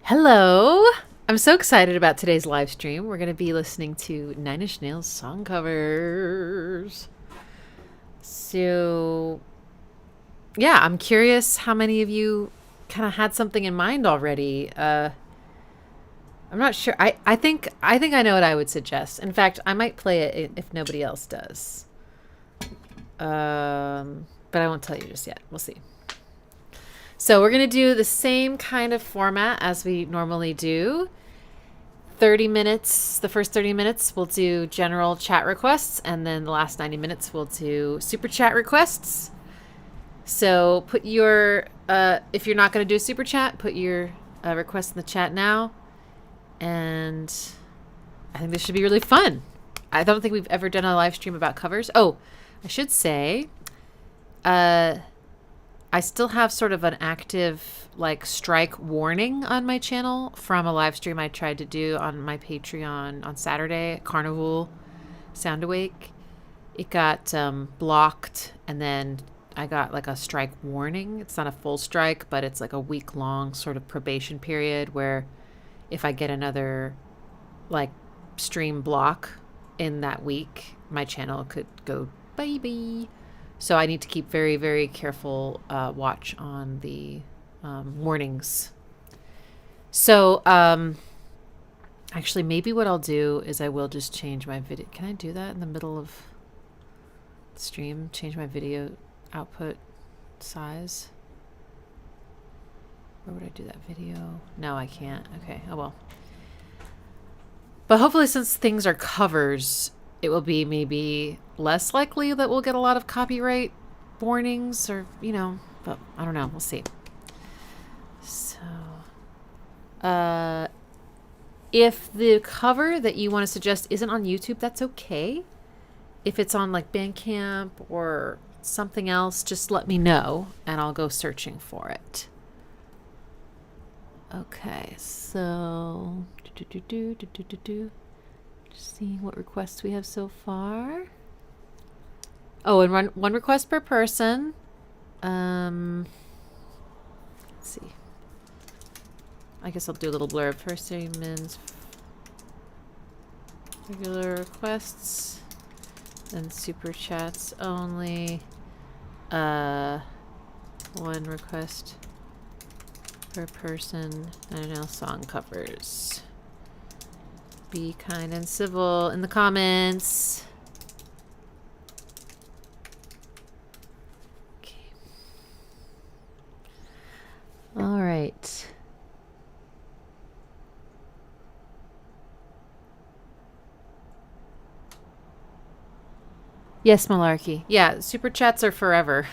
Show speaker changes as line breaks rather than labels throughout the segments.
Hello! I'm so excited about today's live stream. We're going to be listening to Nine Inch Nails song covers. So, yeah, I'm curious how many of you kind of had something in mind already. I'm not sure. I think I know what I would suggest. In fact, I might play it if nobody else does. But I won't tell you just yet. We'll see. So we're going to do the same kind of format as we normally do. 30 minutes, the first 30 minutes, we'll do general chat requests, and then the last 90 minutes, we'll do super chat requests. So put your, if you're not going to do a super chat, put your request in the chat now. And I think this should be really fun. I don't think we've ever done a live stream about covers. Oh, I should say, I still have sort of an active like strike warning on my channel from a live stream I tried to do on my Patreon on Saturday, Carnival Sound Awake. It got blocked, and then I got like a strike warning. It's not a full strike, but it's like a week-long sort of probation period where if I get another like stream block in that week, my channel could go bye-bye. So I need to keep very, very careful watch on the warnings. So actually, maybe what I'll do is I will just change my video. Can I do that in the middle of the stream? Change my video output size? Where would I do that video? No, I can't. Okay, oh well. But hopefully, since things are covers, it will be maybe less likely that we'll get a lot of copyright warnings, or, you know, but I don't know. We'll see. So, if the cover that you want to suggest isn't on YouTube, that's okay. If it's on like Bandcamp or something else, just let me know and I'll go searching for it. Okay, so just seeing what requests we have so far. Oh, and one request per person. Let's see. I guess I'll do a little blurb. First 30 minutes. Regular requests. Then super chats only. One request per person. I don't know, song covers. Be kind and civil in the comments. Okay. All right. Yes, Malarkey. Yeah, super chats are forever.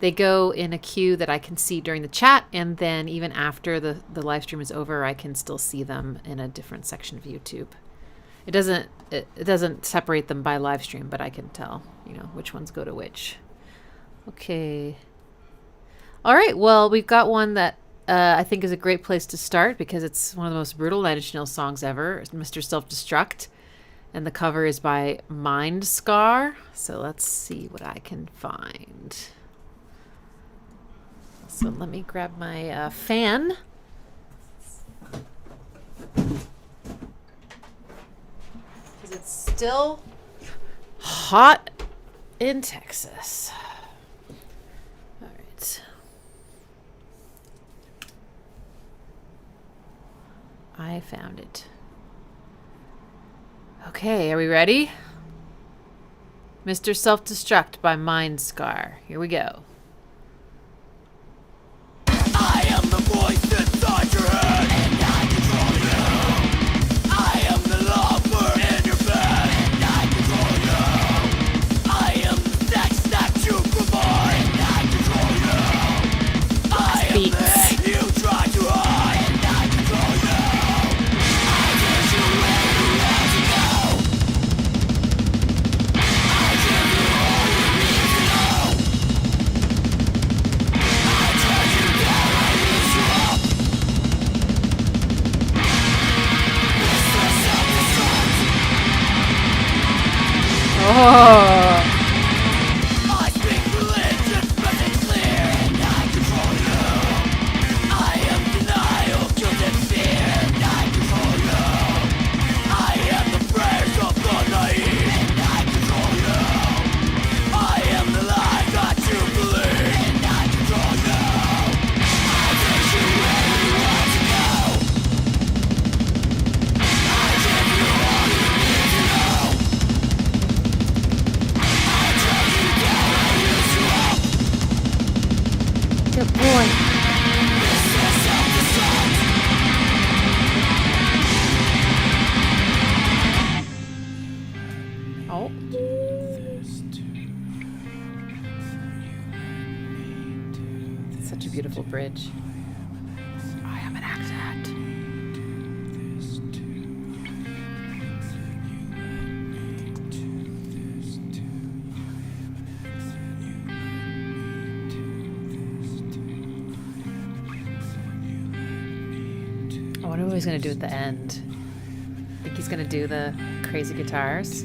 They go in a queue that I can see during the chat, and then even after the live stream is over, I can still see them in a different section of YouTube. It doesn't separate them by live stream, but I can tell, you know, which ones go to which. Okay. All right. Well, we've got one that I think is a great place to start because it's one of the most brutal Nine Inch Nails songs ever, Mr. Self-Destruct. And the cover is by Mindscar. So let's see what I can find. So let me grab my fan. Because it's still hot in Texas. All right. I found it. Okay, are we ready? Mr. Self-Destruct by Mindscar. Here we go.
I am the voice inside your head, and I control you. I am the lover in your bed, and I control you. I am the sex that you provide, and I control you. I am the hate you try to hide, and I control you. I give you everywhere to go. I give you all you need to know.
German accent. I wonder what he's gonna do at the end. I think he's gonna do the crazy guitars.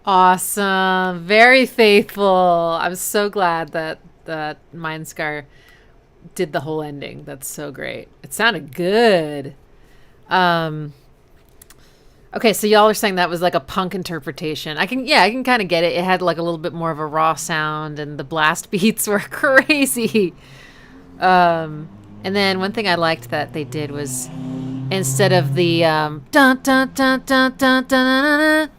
Awesome. Very faithful. I'm so glad that Mindscar did the whole ending. That's so great. It sounded good. Okay, so y'all are saying that was like a punk interpretation. I can kind of get it. It had like a little bit more of a raw sound, and the blast beats were crazy. And then one thing I liked that they did was instead of the dun dun dun dun dun dun dun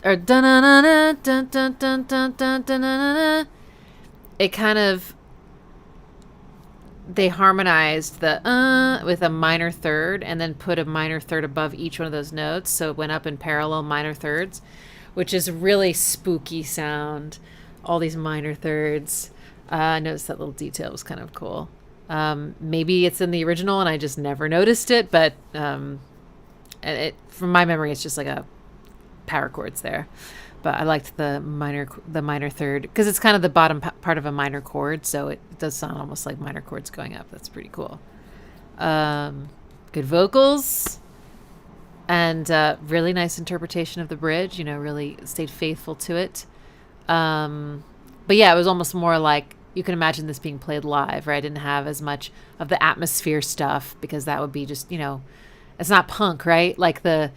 or dun dun dun dun dun dun dun dun, it kind of, they harmonized the with a minor third and then put a minor third above each one of those notes, so it went up in parallel minor thirds, which is really spooky sound. All these minor thirds. I noticed that little detail was kind of cool. Maybe it's in the original and I just never noticed it, but from my memory, it's just like a power chords there. But I liked the minor third because it's kind of the bottom part of a minor chord, so it does sound almost like minor chords going up. That's pretty cool. Good vocals and really nice interpretation of the bridge. You know, really stayed faithful to it. But yeah, it was almost more like you can imagine this being played live, right? I didn't have as much of the atmosphere stuff because that would be just, you know, it's not punk, right? Like the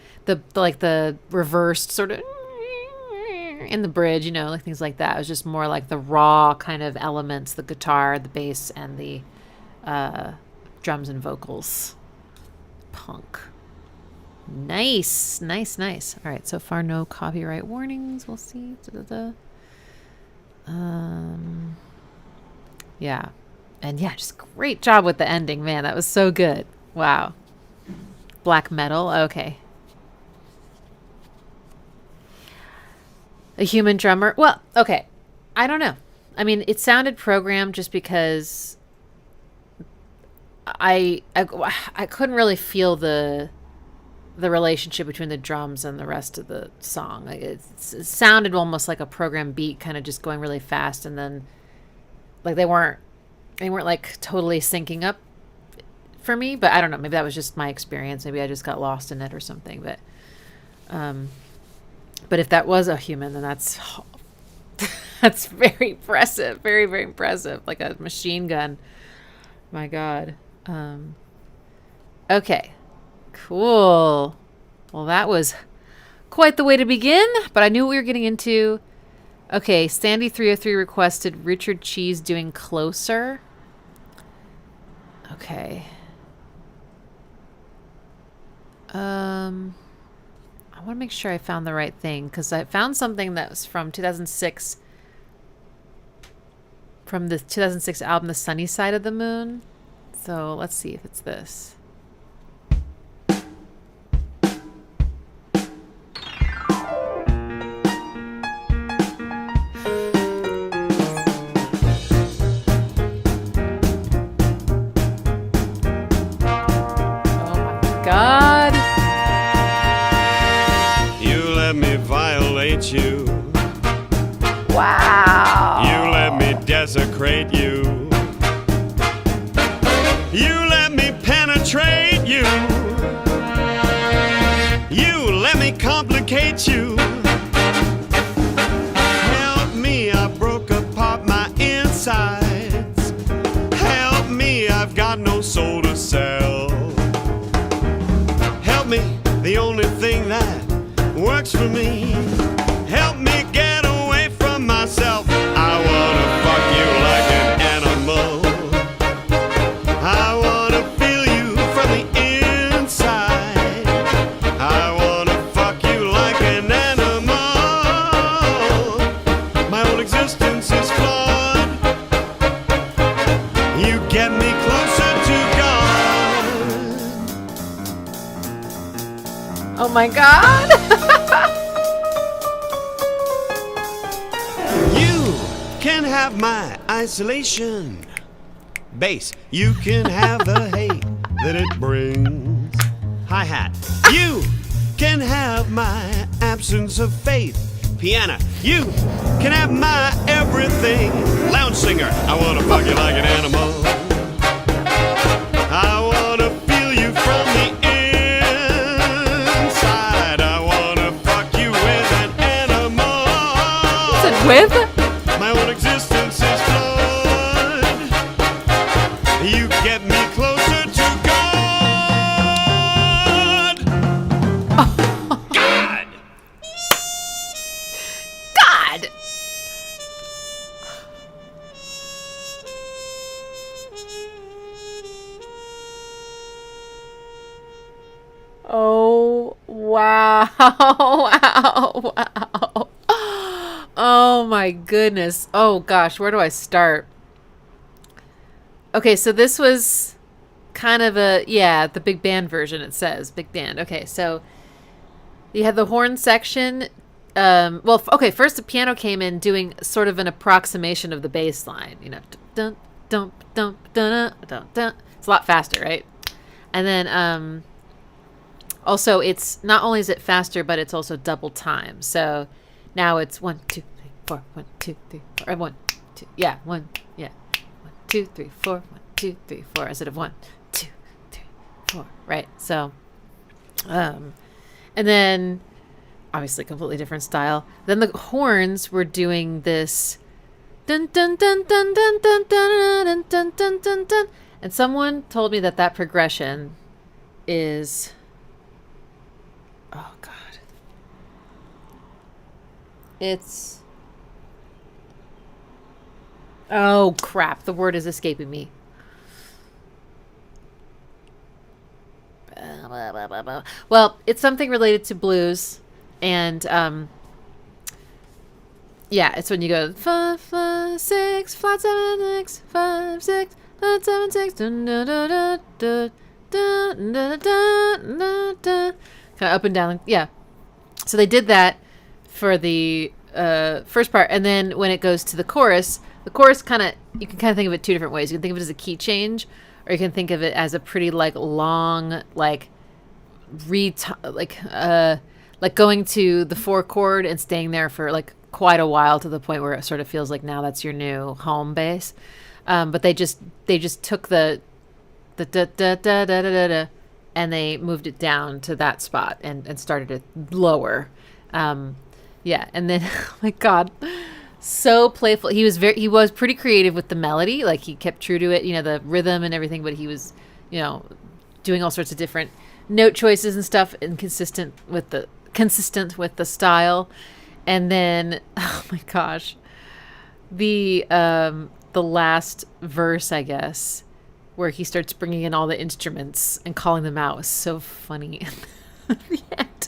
reversed sort of in the bridge, you know, like things like that. It was just more like the raw kind of elements, the guitar, the bass, and the drums and vocals. Punk. Nice. All right, so far no copyright warnings. We'll see. Yeah. And yeah, just great job with the ending, man. That was so good. Wow. Black metal. Okay. A human drummer. Well, okay. I don't know. I mean, it sounded programmed just because I couldn't really feel the relationship between the drums and the rest of the song. Like it sounded almost like a program beat, kind of just going really fast, and then like they weren't like totally syncing up for me. But I don't know. Maybe that was just my experience. Maybe I just got lost in it or something. But if that was a human, then that's very impressive. Very, very impressive. Like a machine gun. My God. Okay. Cool. Well, that was quite the way to begin, but I knew what we were getting into. Okay, Sandy303 requested Richard Cheese doing Closer. Okay. I want to make sure I found the right thing, because I found something that was from 2006, from the 2006 album The Sunny Side of the Moon. So let's see if it's this. God.
You let me violate you.
Wow.
You let me desecrate you. You let me penetrate you. You let me complicate you. Help me, I broke apart my insides. Help me, I've got no soul to sell. Help me, the only thing that works for me. Help me get away from myself. I wanna fuck you like an animal. I wanna feel you from the inside. I wanna fuck you like an animal. My whole existence is flawed. You get me closer to God.
Oh my God.
You can have my isolation. Bass, you can have the hate that it brings. Hi-hat, you can have my absence of faith. Piano, you can have my everything. Lounge singer, I wanna fuck you like an animal. I wanna feel you from the inside. I wanna fuck you with an animal.
With?
My whole existence is flawed. You get me closer to God. God.
God. Oh, wow. Wow. Wow. Oh my goodness. Oh gosh, where do I start? Okay, so this was kind of a, yeah, the big band version, it says. Big band. Okay, so you had the horn section. Well, okay, first the piano came in doing sort of an approximation of the bass line. You know, dun, dun, dun, dun, dun, dun. It's a lot faster, right? And then also it's, not only is it faster, but it's also double time. So now it's 1, 2, 3, 4, 1, 2, 3, 4, 1, 2, yeah, 1, yeah, 1, 2, 3, 4, 1, 2, 3, 4, instead of 1, 2, 3, 4, right? So, and then obviously completely different style. Then the horns were doing this dun dun dun dun dun dun dun dun dun dun dun dun, and someone told me that that progression is, oh god, it's, oh crap, the word is escaping me. Well, it's something related to blues, and yeah, it's when you go 5, 5, 6, flat 7, 6, 5, 6, flat 7, 6, dun, dun, dun, dun, dun, dun, dun, dun, dun, dun. Kind of up and down, yeah. So they did that for the first part, and then when it goes to the chorus kind of, you can kind of think of it two different ways. You can think of it as a key change, or you can think of it as a pretty like long like like going to the 4 chord and staying there for like quite a while, to the point where it sort of feels like now that's your new home base. But they just took the da da da da da da da, and they moved it down to that spot and started it lower. Yeah, and then oh my god, so playful. He was pretty creative with the melody. Like he kept true to it, you know, the rhythm and everything, but he was, you know, doing all sorts of different note choices and stuff, inconsistent with the consistent with the style. And then, oh my gosh, the last verse, I guess, where he starts bringing in all the instruments and calling them out was so funny. The end.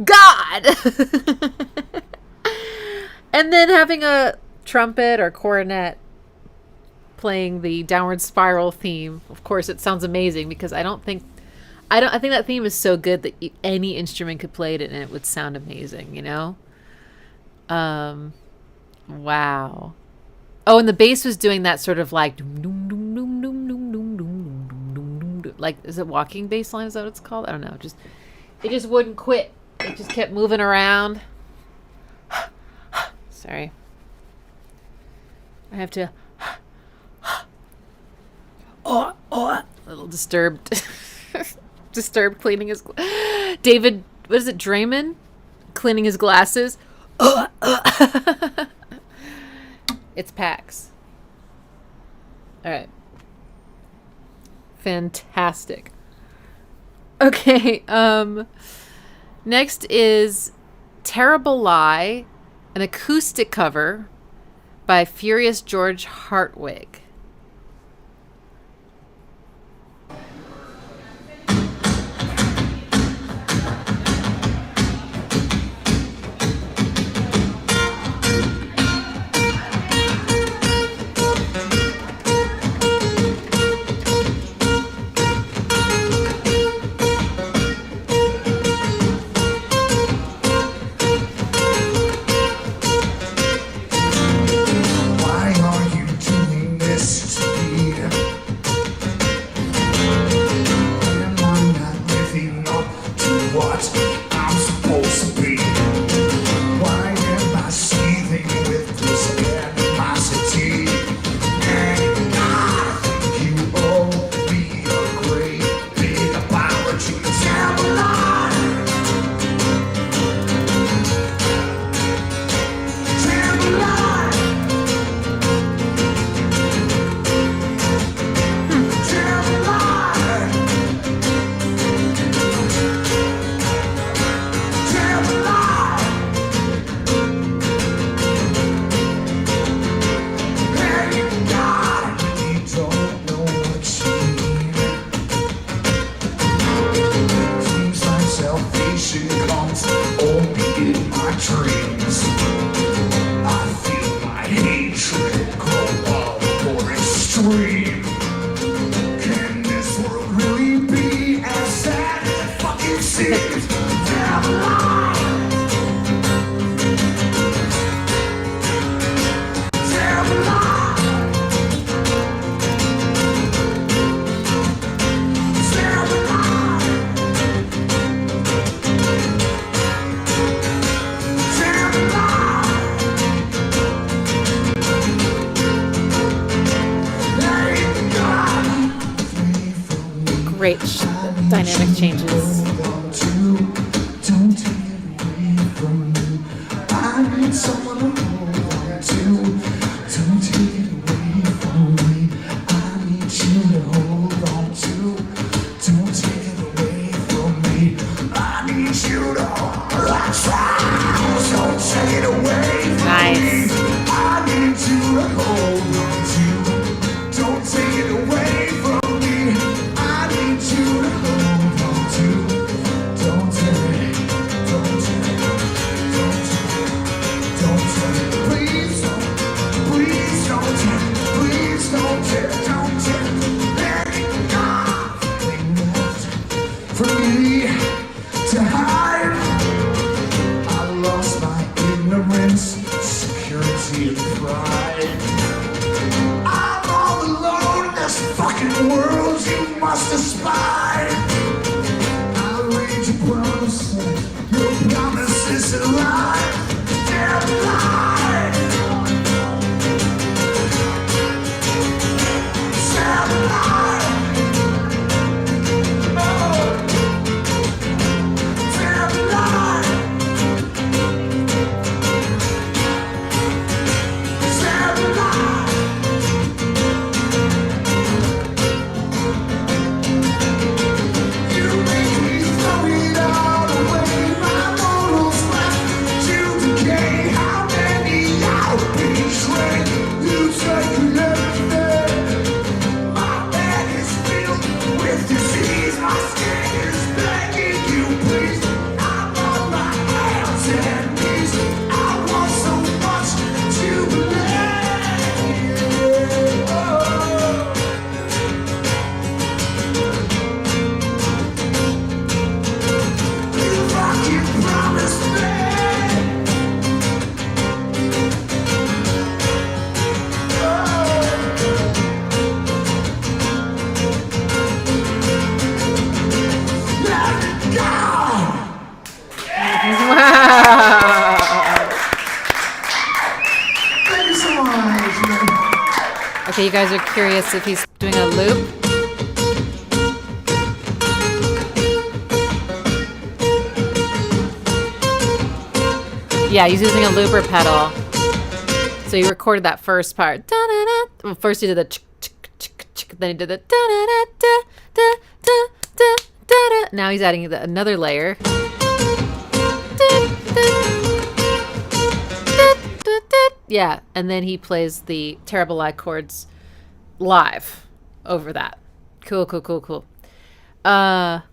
God! And then having a trumpet or cornet playing the Downward Spiral theme. Of course, it sounds amazing because I think that theme is so good that any instrument could play it and it would sound amazing, you know? Wow. Oh, and the bass was doing that sort of like, like, is it walking bass line? Is that what it's called? I don't know. It just wouldn't quit. It just kept moving around. Sorry. I have to. A little disturbed. Disturbed cleaning his. David, what is it? Draymond cleaning his glasses. It's PAX. All right. Fantastic. Okay. Next is Terrible Lie, an acoustic cover by Furious George Hartwig. Great dynamic changes.
You make me throw it all away.
Okay, you guys are curious if he's doing a loop. Yeah, he's using a looper pedal. So he recorded that first part. Well, first he did the then he did the now he's adding another layer. Yeah, and then he plays the Terrible Lie chords live over that. Cool. That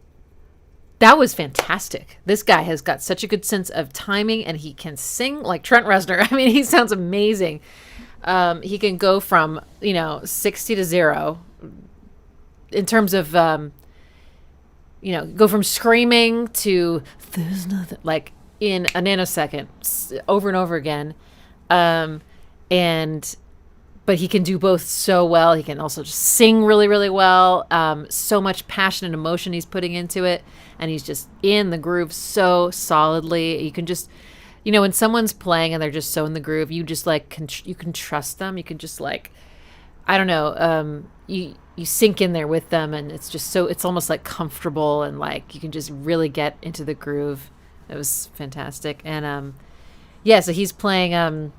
was fantastic. This guy has got such a good sense of timing, and he can sing like Trent Reznor. I mean, he sounds amazing. He can go from 60 to 0 in terms of go from screaming to there's nothing, like in a nanosecond, over and over again. But he can do both so well. He can also just sing really, really well. So much passion and emotion he's putting into it. And he's just in the groove so solidly. You can just, when someone's playing and they're just so in the groove, you just you can trust them. You can just I don't know, you sink in there with them, and it's just it's almost like comfortable, and you can just really get into the groove. It was fantastic. And so he's playing,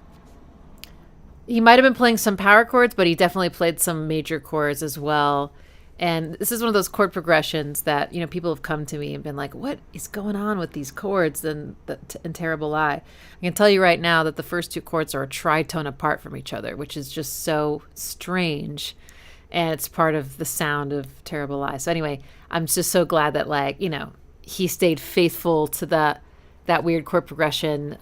he might have been playing some power chords, but he definitely played some major chords as well. And this is one of those chord progressions that, people have come to me and been like, what is going on with these chords and Terrible Lie? I can tell you right now that the first two chords are a tritone apart from each other, which is just so strange. And it's part of the sound of Terrible Lie. So anyway, I'm just so glad that he stayed faithful to that weird chord progression.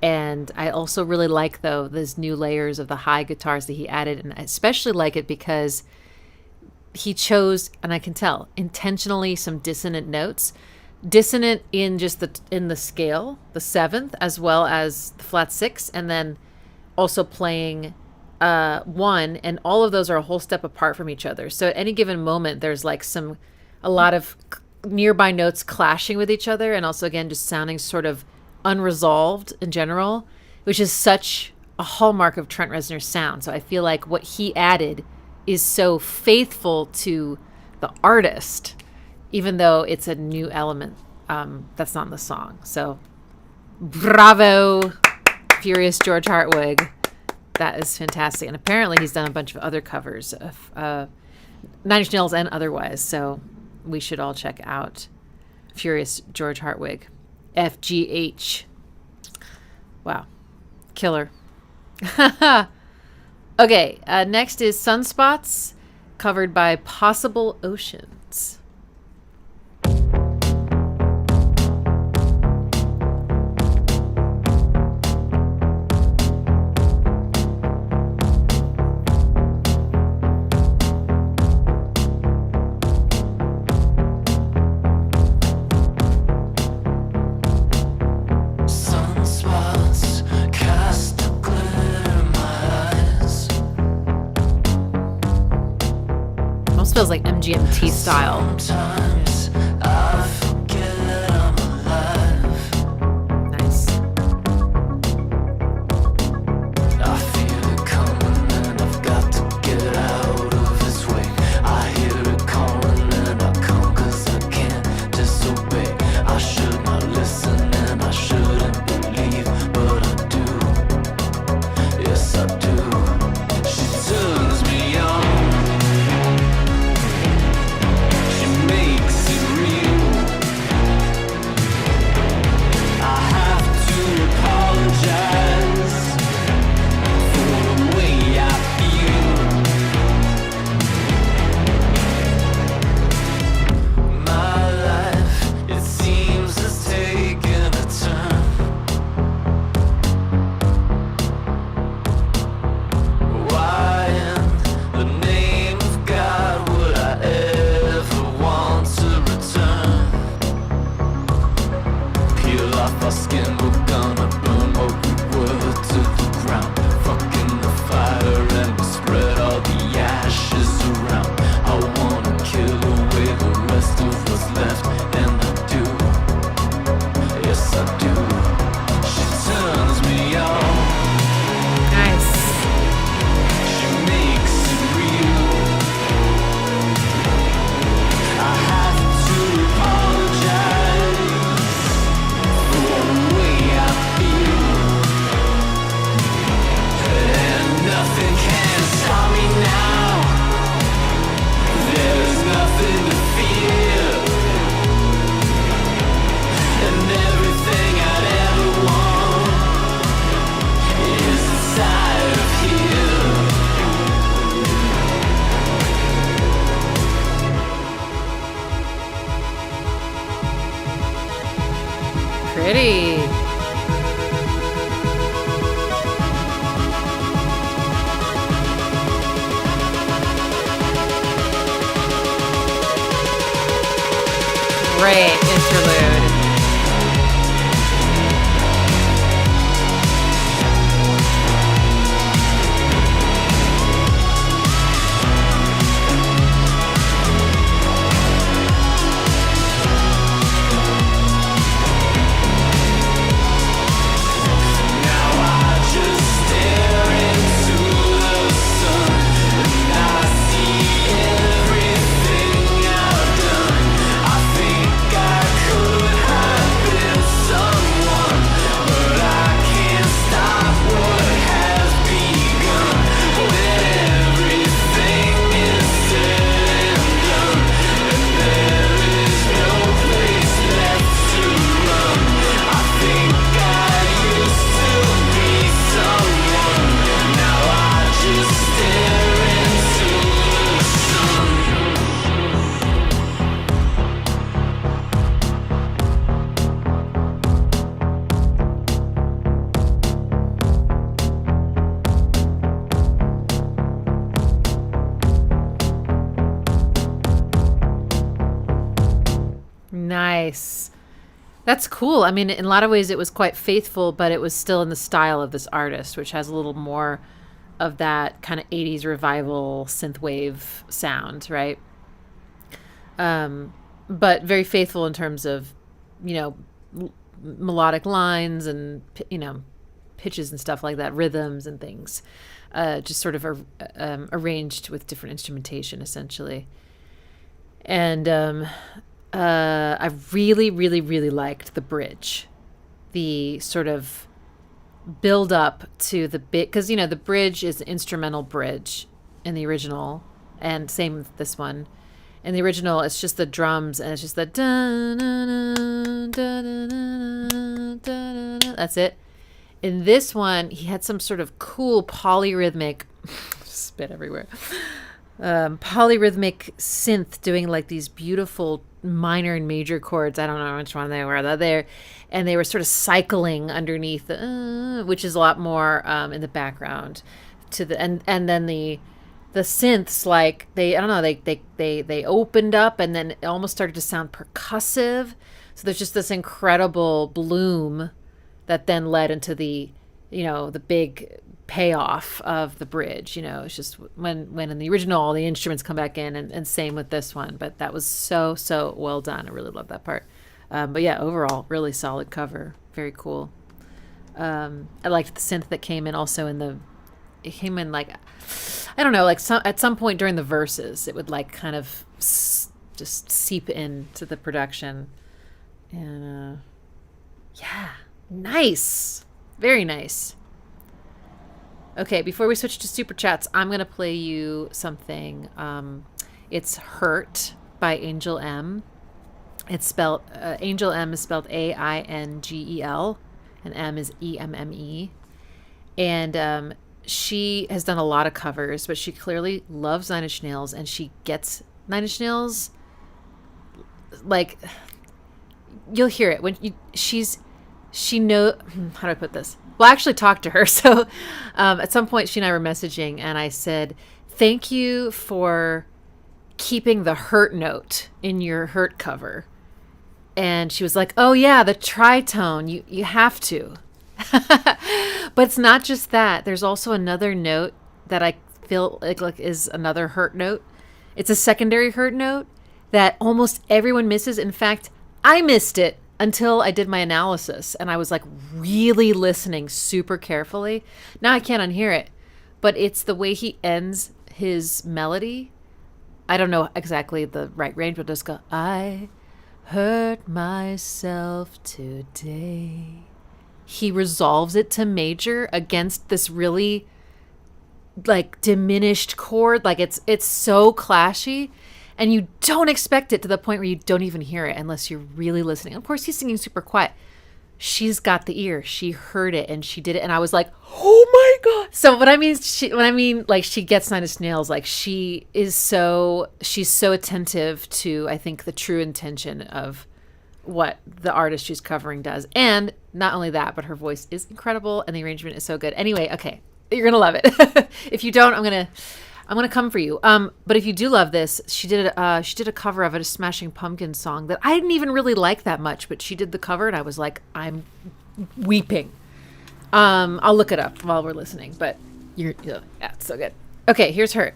And I also really like, though, those new layers of the high guitars that he added. And I especially like it because he chose, and I can tell, intentionally some dissonant notes. Dissonant in just in the scale, the seventh, as well as the flat six, and then also playing one, and all of those are a whole step apart from each other. So at any given moment, there's a lot of nearby notes clashing with each other, and also, again, just sounding sort of unresolved in general, which is such a hallmark of Trent Reznor's sound. So I feel like what he added is so faithful to the artist, even though it's a new element that's not in the song. So bravo, Furious George Hartwig. That is fantastic. And apparently he's done a bunch of other covers of Nine Inch Nails and otherwise. So we should all check out Furious George Hartwig. FGH. Wow. Killer. Okay, next is Sunspots, covered by Possible Oceans. Feels like MGMT style. Nice.
I feel it coming and I've got to get out of his way. I hear it calling and I come 'cause I can't disobey. I should not listen and I shouldn't believe, but I do. Yes, I do. She turns me on.
great interlude. Nice. That's cool. I mean, in a lot of ways it was quite faithful, but it was still in the style of this artist, which has a little more of that kind of 80s revival synthwave sound, right? But very faithful in terms of, melodic lines and, pitches and stuff like that, rhythms and things, just sort of arranged with different instrumentation, essentially. And I really, really, really liked the bridge, the sort of build up to the bit, because the bridge is an instrumental bridge in the original, and same with this one. In the original, it's just the drums, and it's just the that's it. In this one, he had some sort of cool polyrhythmic spit everywhere. Polyrhythmic synth doing like these beautiful minor and major chords. I don't know which one they were. There, and they were sort of cycling underneath, which is a lot more in the background. And then the synths, like they opened up, and then it almost started to sound percussive. So there's just this incredible bloom that then led into the big payoff of the bridge. It's just when in the original all the instruments come back in, and same with this one, but that was so well done. I really love that part. But yeah, overall really solid cover, very cool. I liked the synth that came in also it came in like, I don't know, like at some point during the verses it would like kind of just seep into the production. And yeah, nice, very nice. Okay, before we switch to super chats, I'm going to play you something. It's Hurt by AINJEL EMME. It's spelled, AINJEL EMME is spelled AINGEL, and M is EMME. And she has done a lot of covers, but she clearly loves Nine Inch Nails, and she gets Nine Inch Nails. Like, you'll hear it when she know, how do I put this? Well, I actually talked to her. So at some point she and I were messaging, and I said, thank you for keeping the Hurt note in your Hurt cover. And she was like, oh yeah, the tritone, you have to. But it's not just that. There's also another note that I feel like is another Hurt note. It's a secondary Hurt note that almost everyone misses. In fact, I missed it until I did my analysis, and I was like really listening super carefully. Now I can't unhear it, but it's the way he ends his melody. I don't know exactly the right range, but just go, I hurt myself today. He resolves it to major against this really like diminished chord. Like it's so clashy. And you don't expect it, to the point where you don't even hear it unless you're really listening. Of course, he's singing super quiet. She's got the ear. She heard it, and she did it. And I was like, oh my God. So when I mean, like, she gets Nine Inch Nails, like, she's so attentive to, I think, the true intention of what the artist she's covering does. And not only that, but her voice is incredible, and the arrangement is so good. Anyway, okay, you're going to love it. If you don't, I'm going I'm gonna come for you. But if you do love this, she did a cover of a Smashing Pumpkins song that I didn't even really like that much, but she did the cover, and I was like, I'm weeping. I'll look it up while we're listening, but yeah, it's so good. Okay, here's her.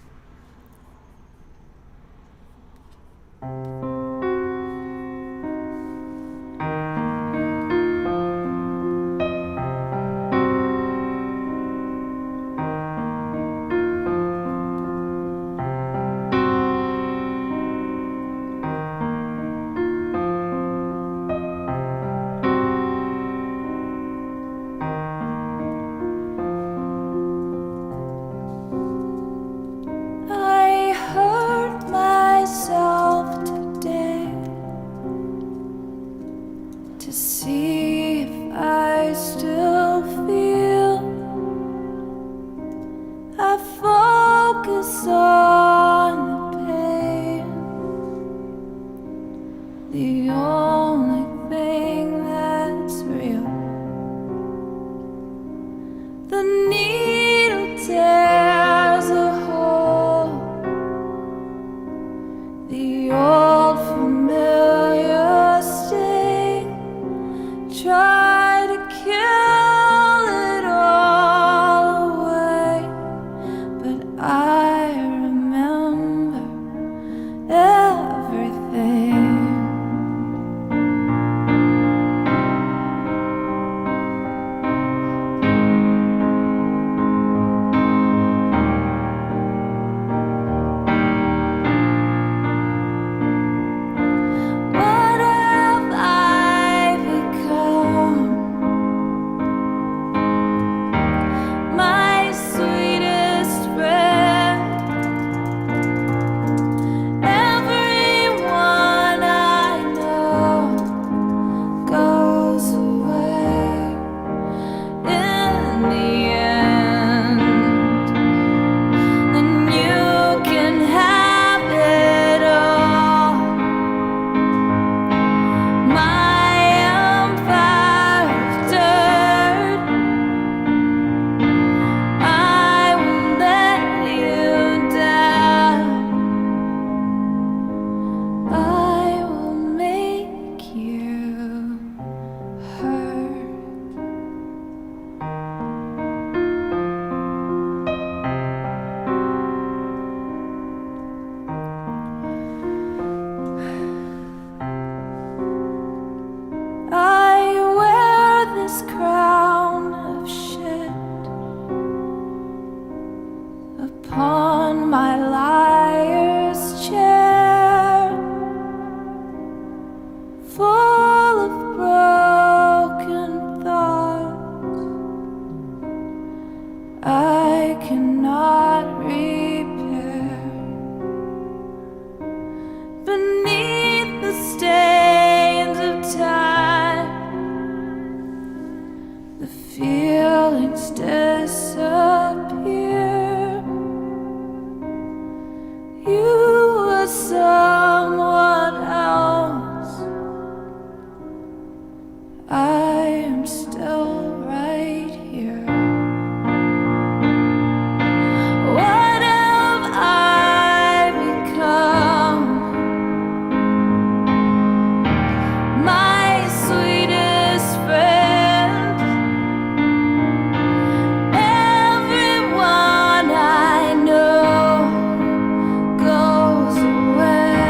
I hurt myself today to see if I still feel. I focus on the pain, the only thing that's real. The needle tears a hole, the old familiar sting. Try to kill it all away, but I remember everything. What have I become? My sweetest friend. Everyone I know goes away in the end. And you can have it all. My empire of dirt, I won't let you down. I will make you hurt. I wear this crown of shit upon my liar's chair, full of broken thoughts I cannot repair. Beneath the stains of time, the feelings disappear. You were someone else. I am still right here. What have I become? My sweetest friend. Everyone I know goes away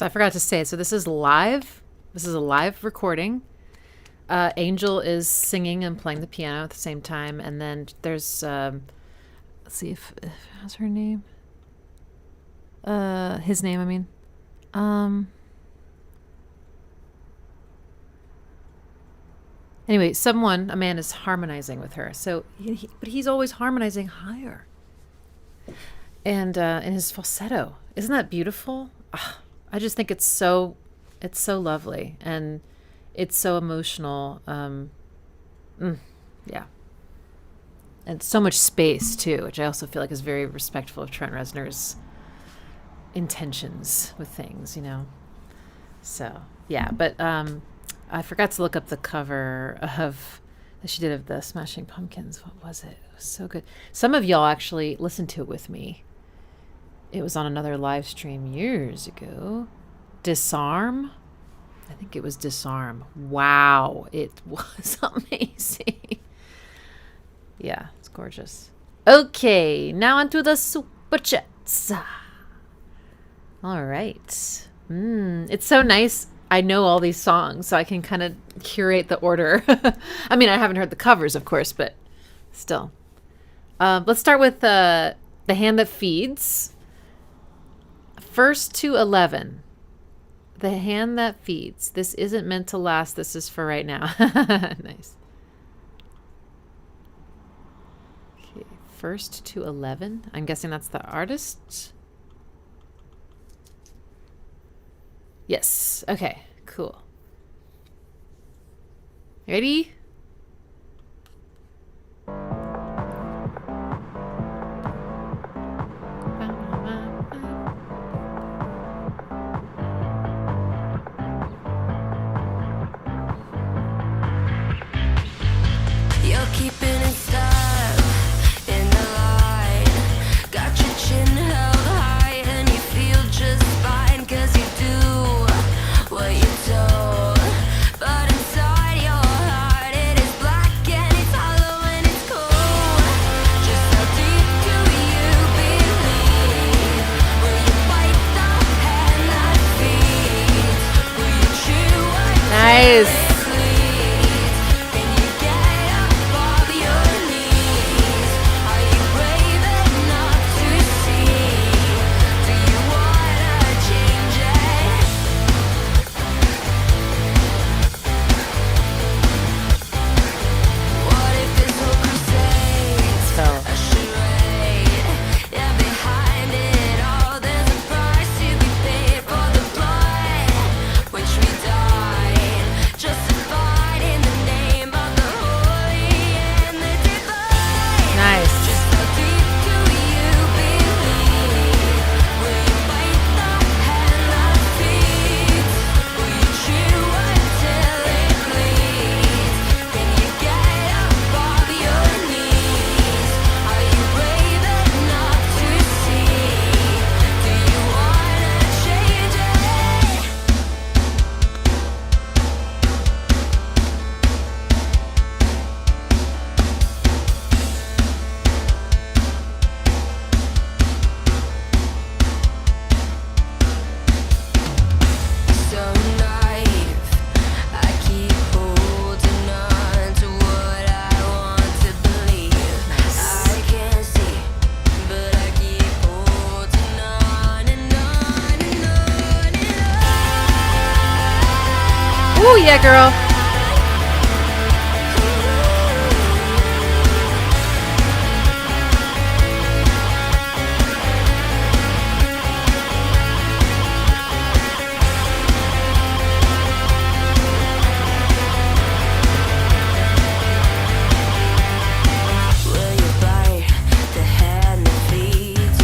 So I forgot to say, so this is live. This is a live recording. AINJEL is singing and playing the piano at the same time. And then there's, let's see if it has her name. His name, I mean. Anyway, a man is harmonizing with her. So, but he's always harmonizing higher. And in his falsetto. Isn't that beautiful? I just think it's so lovely. And it's so emotional. Yeah. And so much space, too, which I also feel like is very respectful of Trent Reznor's intentions with things, you know. So, yeah. But I forgot to look up the cover of that she did of the Smashing Pumpkins. What was it? It was so good. Some of y'all actually listened to it with me. It was on another live stream years ago. Disarm? I think it was Disarm. Wow. It was amazing. Yeah, it's gorgeous. Okay, now onto the super chats. All right. It's so nice. I know all these songs, so I can kind of curate the order. I mean, I haven't heard the covers, of course, but still. Let's start with The Hand That Feeds. 1st to 11. The Hand That Feeds. This isn't meant to last. This is for right now. Nice. Okay, 1st to 11. I'm guessing that's the artist. Yes. Okay, cool. Ready?
You're keeping it style in the line. Got your chin held high and you feel just fine 'cause you do what you're told. But inside your heart it is black and it's hollow and it's cold. Just how deep do you believe? Will you fight the hand that feeds? Will you chew until
Nice. Ooh, yeah, girl.
Will you bite the hand that feeds?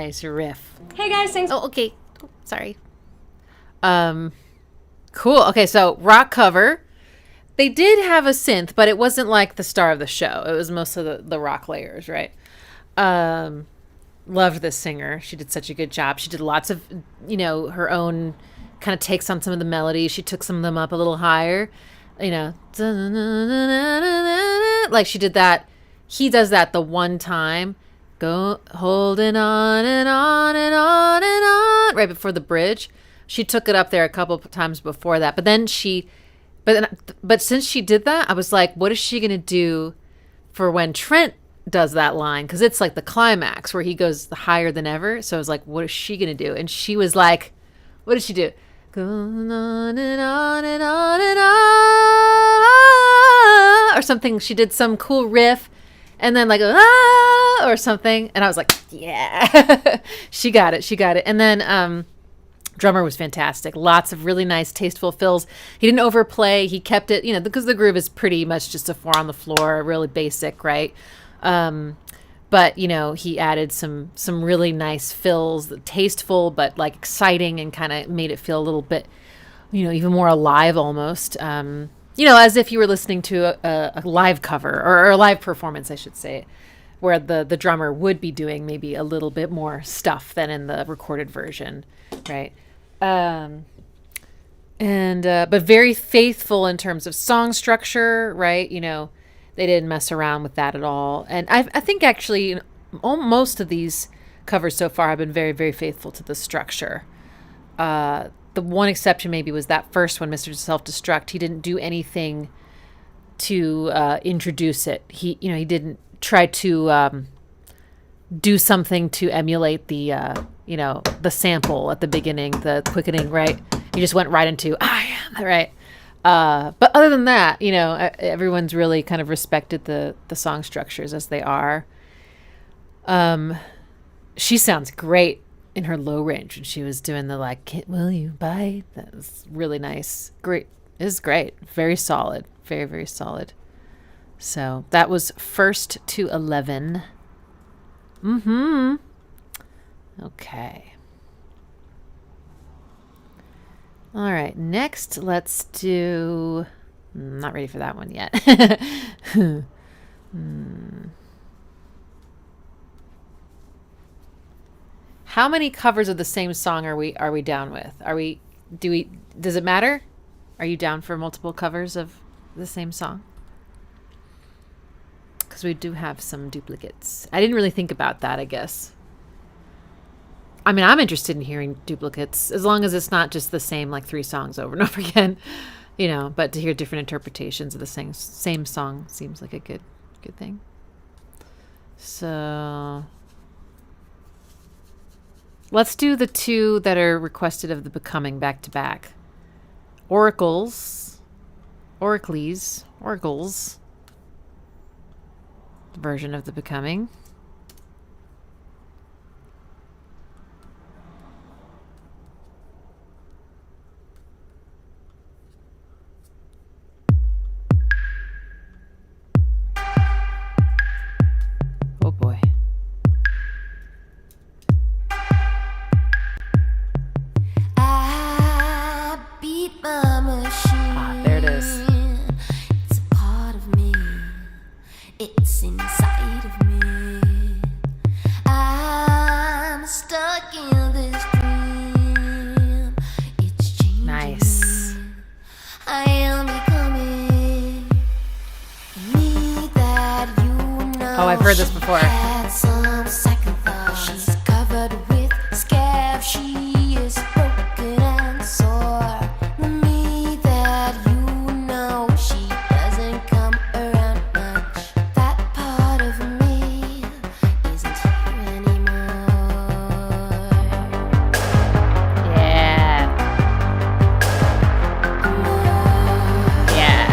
nice riff.
Hey guys, thanks.
Oh, okay. Oh, sorry. Cool. Okay, so rock cover. They did have a synth, but it wasn't like the star of the show. It was most of the rock layers, right? Loved this singer. She did such a good job. She did lots of, her own kind of takes on some of the melodies. She took some of them up a little higher, like she did that. He does that the one time. Go holding on and on and on and on right before the bridge. She took it up there a couple of times before that. But then but since she did that, I was like, what is she going to do for when Trent does that line? Because it's like the climax where he goes higher than ever. So I was like, what is she going to do? And she was like, what did she do? Going on and on and on and on or something. She did some cool riff. And then like, or something. And I was like, yeah, she got it. And then drummer was fantastic. Lots of really nice, tasteful fills. He didn't overplay. He kept it, because the groove is pretty much just a 4 on the floor, really basic, right? But, he added some really nice fills, tasteful, but like exciting and kind of made it feel a little bit, even more alive almost. As if you were listening to a live cover or a live performance, I should say, where the drummer would be doing maybe a little bit more stuff than in the recorded version, right? But very faithful in terms of song structure, right? They didn't mess around with that at all. And I think actually most of these covers so far have been very, very faithful to the structure. The one exception maybe was that first one, Mr. Self-Destruct. He didn't do anything to introduce it. He didn't try to do something to emulate the sample at the beginning, the quickening, right? He just went right into, I am, right? But other than that, everyone's really kind of respected the song structures as they are. She sounds great in her low range when she was doing the will you bite? That was really nice. Great. It was great. Very solid. Very, very solid. So that was 1st to 11. Okay. All right. Next, let's do... I'm not ready for that one yet. How many covers of the same song are we down with? Does it matter? Are you down for multiple covers of the same song? Because we do have some duplicates. I didn't really think about that, I guess. I mean, I'm interested in hearing duplicates as long as it's not just the same 3 songs over and over again, but to hear different interpretations of the same song seems like a good thing. So let's do the 2 that are requested of the Becoming back to back. ORACLEZ version of the Becoming. Oh boy.
I beat my machine.
There it is.
It's a part of me. It's inside of me. I'm stuck in this dream. It's changing.
Nice.
I am becoming me that you know.
Oh, I've heard this before.
Had some second thoughts. She's covered with scabs. She is broken and sore. The me that you know, she doesn't come around much. That part of me isn't here anymore.
Yeah. Yeah.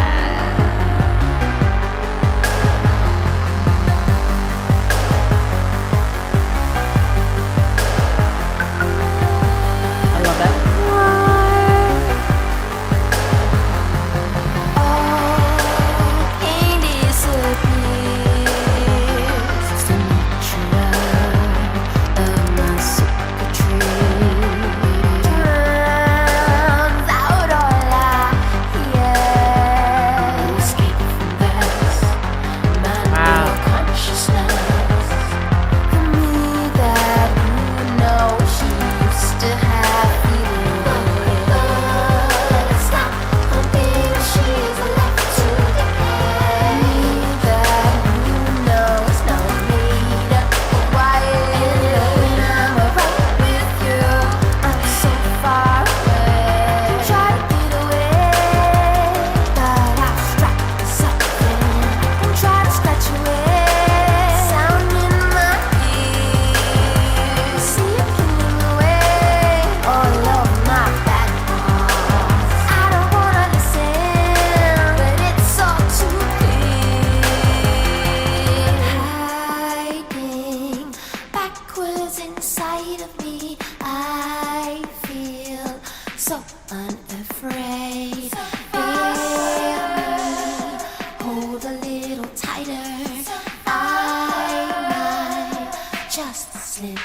so unafraid. Baby, hold a little tighter. I might just slip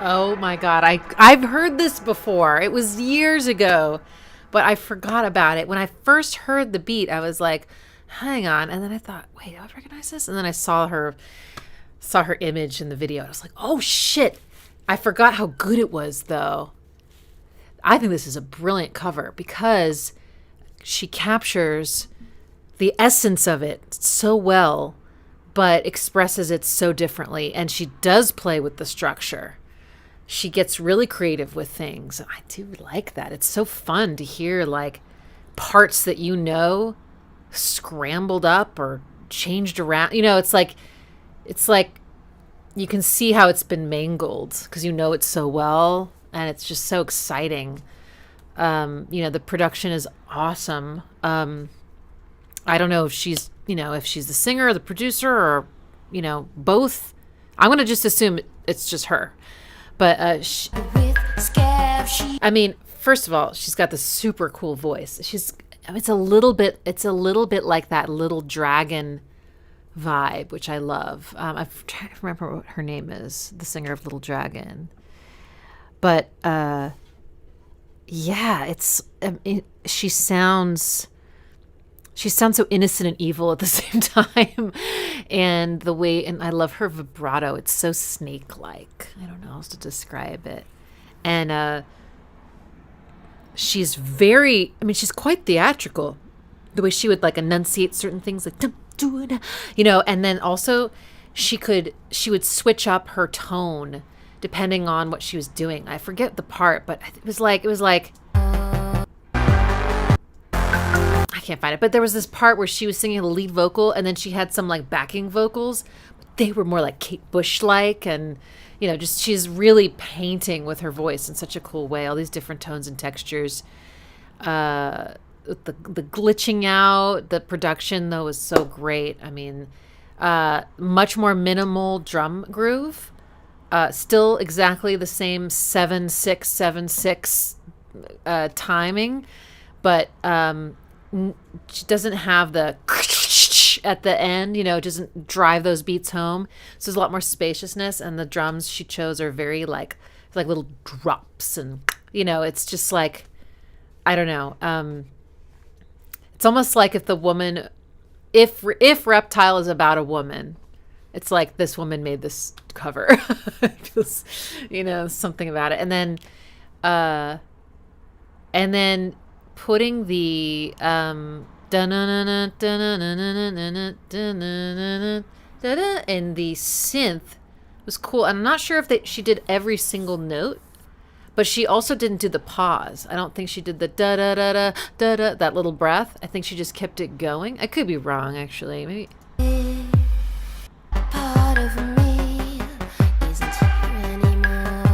Oh my God. I've heard this before. It was years ago, but I forgot about it. When I first heard the beat, I was like, hang on. And then I thought, wait, I recognize this. And then I saw her image in the video. I was like, oh shit. I forgot how good it was though. I think this is a brilliant cover because she captures the essence of it so well, but expresses it so differently. And she does play with the structure. She gets really creative with things. I do like that. It's so fun to hear like parts that you know scrambled up or changed around. You know, it's like you can see how it's been mangled because you know it so well, and it's just so exciting. You know, the production is awesome. I don't know if she's the singer or the producer or, you know, both. I'm going to just assume it's just her. But I mean, first of all, she's got this super cool voice. It's a little bit like that Little Dragon vibe, which I love. I'm trying to remember what her name is, the singer of Little Dragon. But yeah, she sounds so innocent and evil at the same time. And I love her vibrato. It's so snake-like. I don't know how else to describe it. And she's quite theatrical. The way she would like enunciate certain things, like, you know, and then also she would switch up her tone depending on what she was doing. I forget the part, but it was like I can't find it, but there was this part where she was singing the lead vocal and then she had some like backing vocals, but they were more like Kate Bush-like, and you know, just she's really painting with her voice in such a cool way, all these different tones and textures. The glitching out, the production though was so great. I mean, much more minimal drum groove, still exactly the same 7/6/7/6 timing, but she doesn't have the at the end, you know, it doesn't drive those beats home. So there's a lot more spaciousness, and the drums she chose are very like little drops, and you know, it's just like, I don't know. It's almost like if Reptile is about a woman, it's like this woman made this cover. Just, you know, something about it. And then putting the in the synth was cool. And I'm not sure if she did every single note, but she also didn't do the pause. I don't think she did the da da da da da da, that little breath. I think she just kept it going. I could be wrong, actually. Maybe.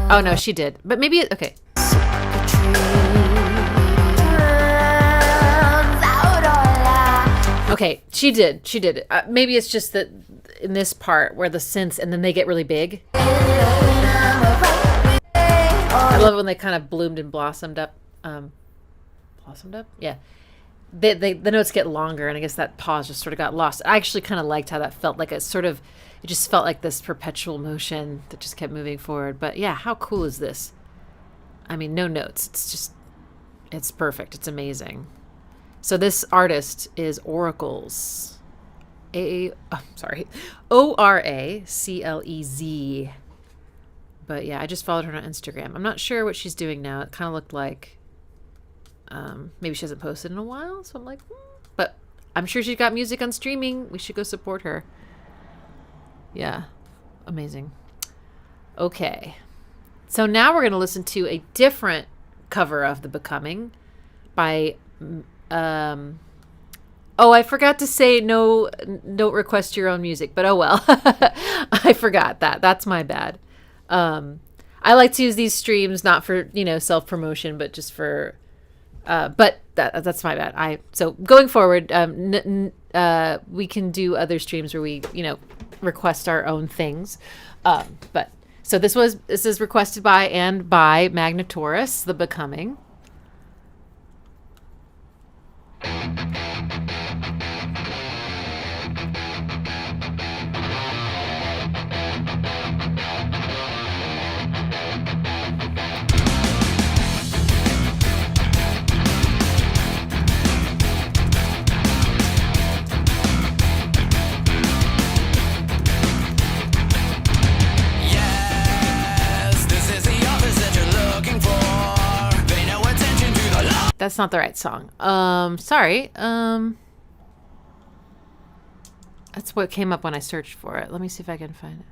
Oh no, she did. But maybe okay. Okay, she did. Maybe it's just that in this part where the synths and then they get really big. I love it when they kind of bloomed and blossomed up. Yeah. The notes get longer, and I guess that pause just sort of got lost. I actually kind of liked how that felt. Like it just felt like this perpetual motion that just kept moving forward. But yeah, how cool is this? I mean, no notes. It's perfect. It's amazing. So this artist is ORACLEZ. ORACLEZ. But yeah, I just followed her on Instagram. I'm not sure what she's doing now. It kind of looked like maybe she hasn't posted in a while. So I'm like, but I'm sure she's got music on streaming. We should go support her. Yeah, amazing. Okay. So now we're going to listen to a different cover of The Becoming by I forgot to say don't request your own music, but oh well. I forgot that. That's my bad. I like to use these streams not for, self-promotion, but just for but that's my bad. So going forward, we can do other streams where we, request our own things. But so this is requested by Magna Taurus, The Becoming. That's not the right song. Sorry. That's what came up when I searched for it. Let me see if I can find it.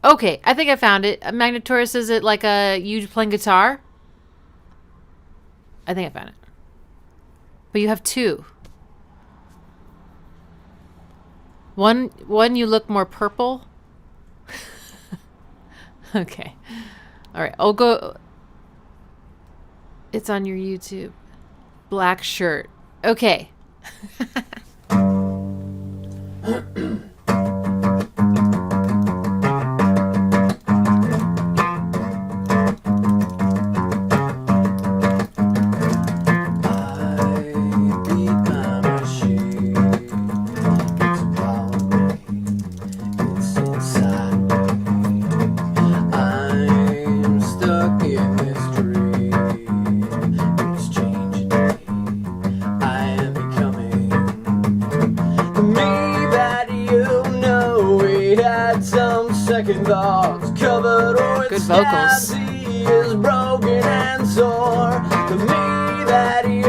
Okay, I think I found it. Magna Taurus, is it like you playing guitar? I think I found it. But you have two. One you look more purple. Okay. All right, I'll go. It's on your YouTube. Black shirt. Okay. Good vocals.
Is broken and sore. To me, that he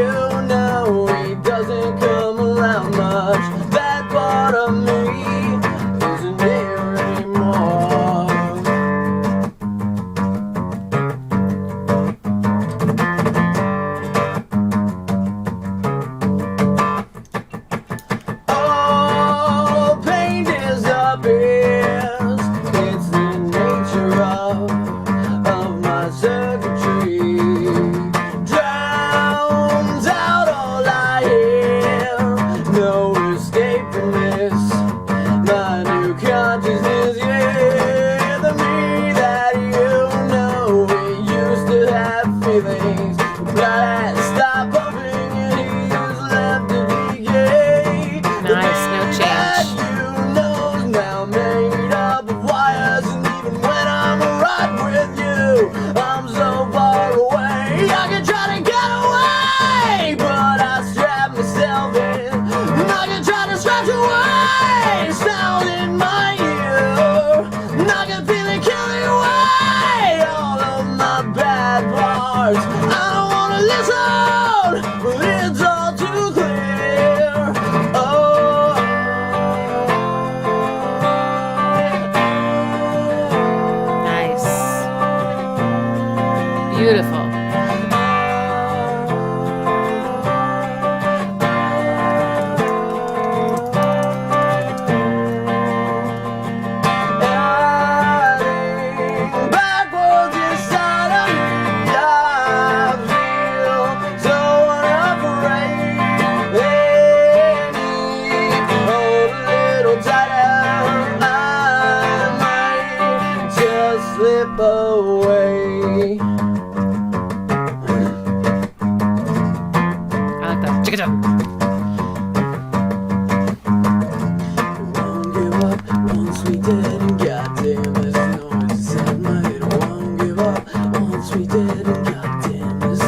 doesn't come around much. That part of me isn't here anymore. Oh, pain disappears. It's the nature of my circuitry. Drowns out all I hear. No escaping this. My new consciousness, yeah. The me that it used to have feelings. Blood has stopped pumping and he's left to decay.
Nice, no change.
That know's now made up of wires, and even when I'm right with you, I'm so far away. I can try to get away, but I strap myself in. I can try to scratch away sound in my ear. I can feel it killing away all of my bad parts. I don't wanna listen, but it's all too clear. Oh,
Nice. Beautiful.
adding backwards inside of me, I feel so unafraid. Hold a little tighter, I might just slip away.
I like that. Chicka-chum.
Won't give up once we did, and goddamn, there's noise inside my head. Won't give up once we did, and goddamn, there's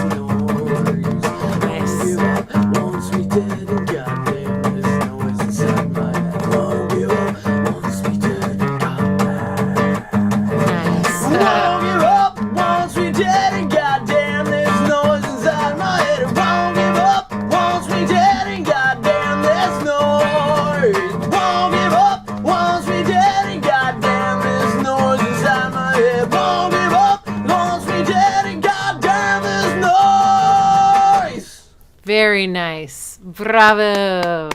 Very nice. Bravo.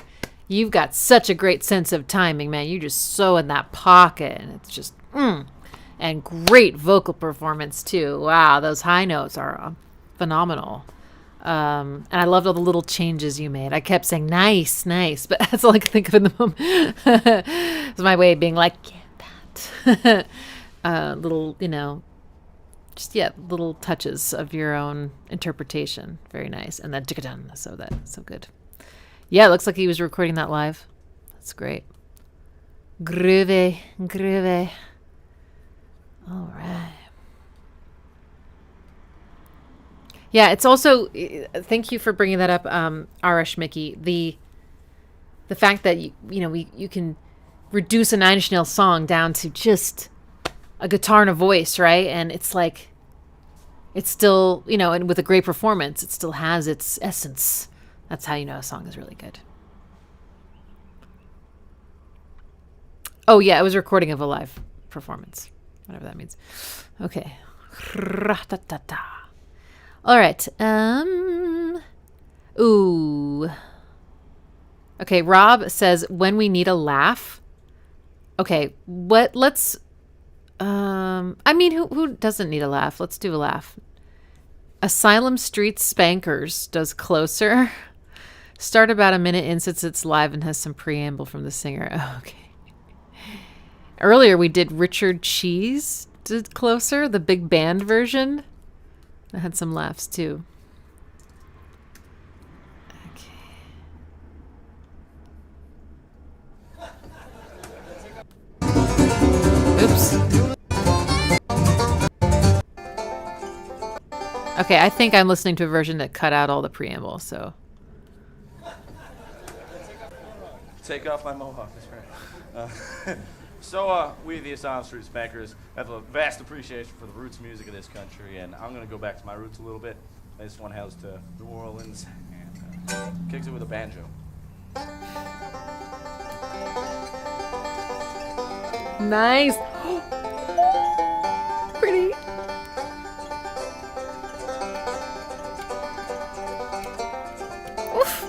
You've got such a great sense of timing, man. You just sew in that pocket, and it's just, and great vocal performance too. Wow, those high notes are phenomenal. And I loved all the little changes you made. I kept saying nice, nice, but that's all I could think of in the moment. It's my way of being like, yeah, that. Little, just little touches of your own interpretation. Very nice. And then so good. Yeah, it looks like he was recording that live. That's great. Groovy. All right. Yeah, it's also, thank you for bringing that up, Arash Mickey. The fact that you can reduce a Nine Inch Nails song down to just a guitar and a voice, right? And it's like, it's still, and with a great performance, it still has its essence. That's how you know a song is really good. Oh yeah, it was a recording of a live performance, whatever that means. Okay. All right. Ooh. Okay, Rob says, when we need a laugh. Okay, let's, who doesn't need a laugh? Let's do a laugh. Asylum Street Spankers does Closer. Start about a minute in since it's live and has some preamble from the singer. Oh, okay. Earlier we did Richard Cheese did Closer, the big band version. I had some laughs too. Okay. Oops. Okay, I think I'm listening to a version that cut out all the preamble, so.
Take off my mohawk, that's right. We, the Asylum Street Spankers, have a vast appreciation for the roots music of this country, and I'm going to go back to my roots a little bit. This one hails to New Orleans, and kicks it with a banjo.
Nice. Pretty. Oof.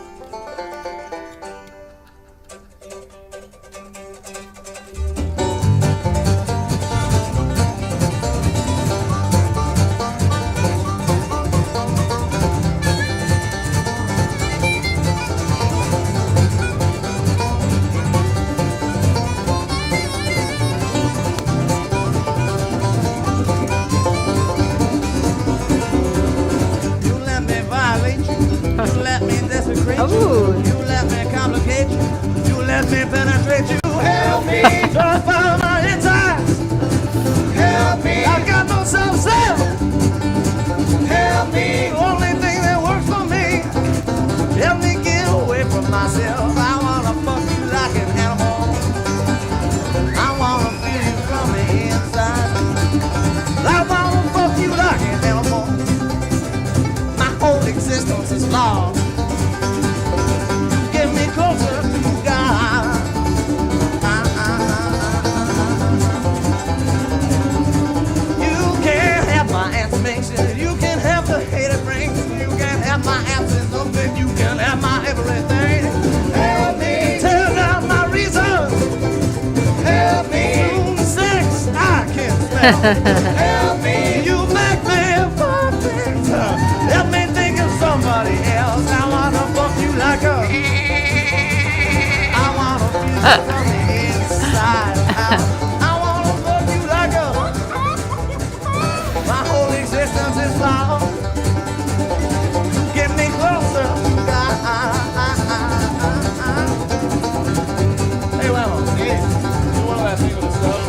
Ooh. You let me complicate you. You let me penetrate you. Help me transform my insides. Help me. I got no self-self. Help me. The only thing that works for me. Help me get away from myself. I wanna fuck you like an animal. I wanna feel you from the inside. I wanna fuck you like an animal. My whole existence is lost. Closer to God. You can have my affirmation. You can have the hate it brings. You can have my absence of it. You can have my everything. Help me turn out my reason. Help me through sex I can smell. Help me. You make me perfect. Help me think of somebody else. I wanna fuck you like a. From the inside out. I wanna fuck you like a. My whole existence is lost. Get me closer, God. Hey, Leyla, do one last thing with the stuff.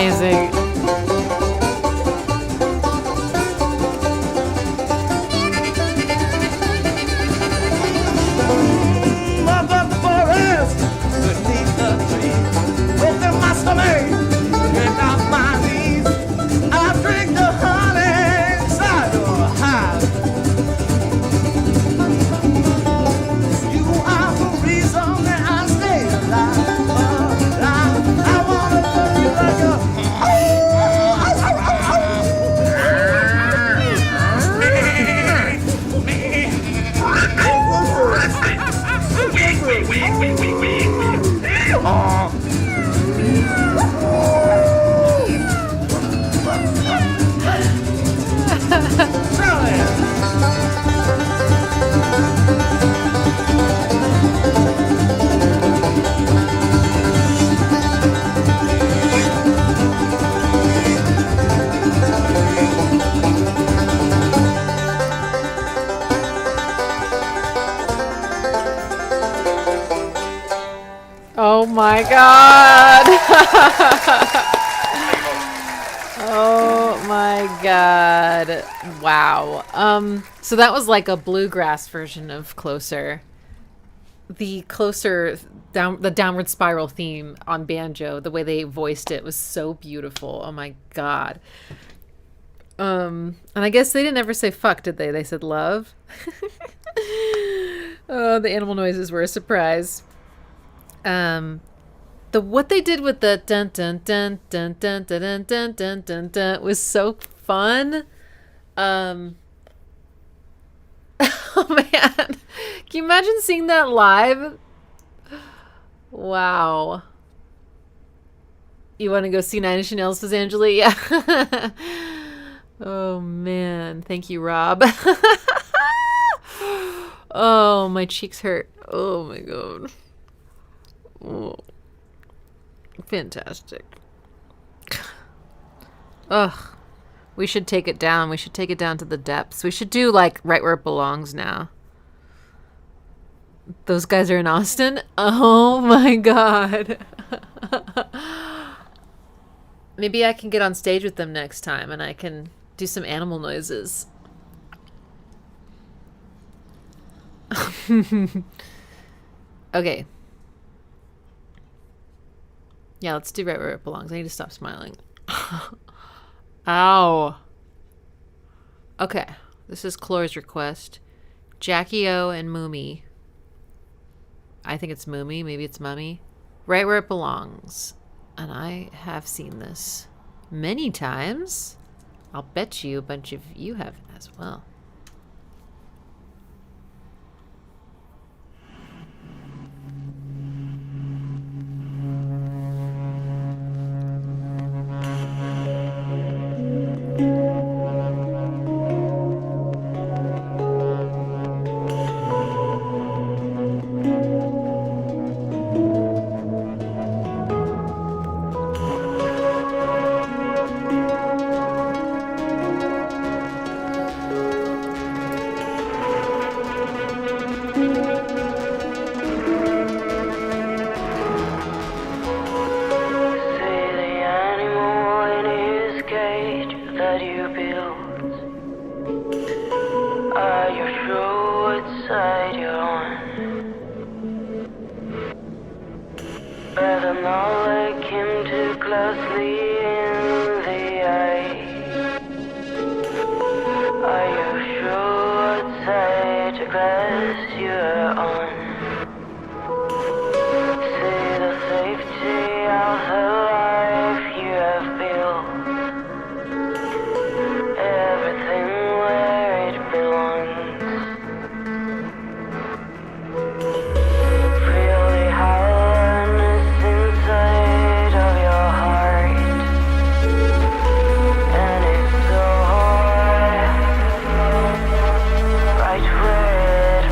amazing.
Above the forest, beneath the trees, with the master maid, get off my knees. I drink the honey inside your hive. You are the reason that I stay alive. I wanna love you like a.
Oh my god. Oh my god. Wow. So that was like a bluegrass version of Closer. The Closer the downward spiral theme on banjo, the way they voiced it was so beautiful. Oh my god. And I guess they didn't ever say fuck, did they? They said love. Oh, the animal noises were a surprise. What they did with the dun dun dun dun dun dun dun dun dun dun was so fun. Oh man, can you imagine seeing that live? Wow. You want to go see Nine Inch Nails, says Angela? Yeah. Oh man, thank you, Rob. Oh, my cheeks hurt. Oh my god. Oh, fantastic. Ugh. We should take it down. We should take it down to the depths. We should do like Right Where It Belongs now. Those guys are in Austin? Oh my god. Maybe I can get on stage with them next time and I can do some animal noises. Okay. Yeah, let's do Right Where It Belongs. I need to stop smiling. Ow. Okay. This is Clore's request. Jacky O and Mumi. I think it's Mumi. Maybe it's Mummy. Right Where It Belongs. And I have seen this many times. I'll bet you a bunch of you have as well.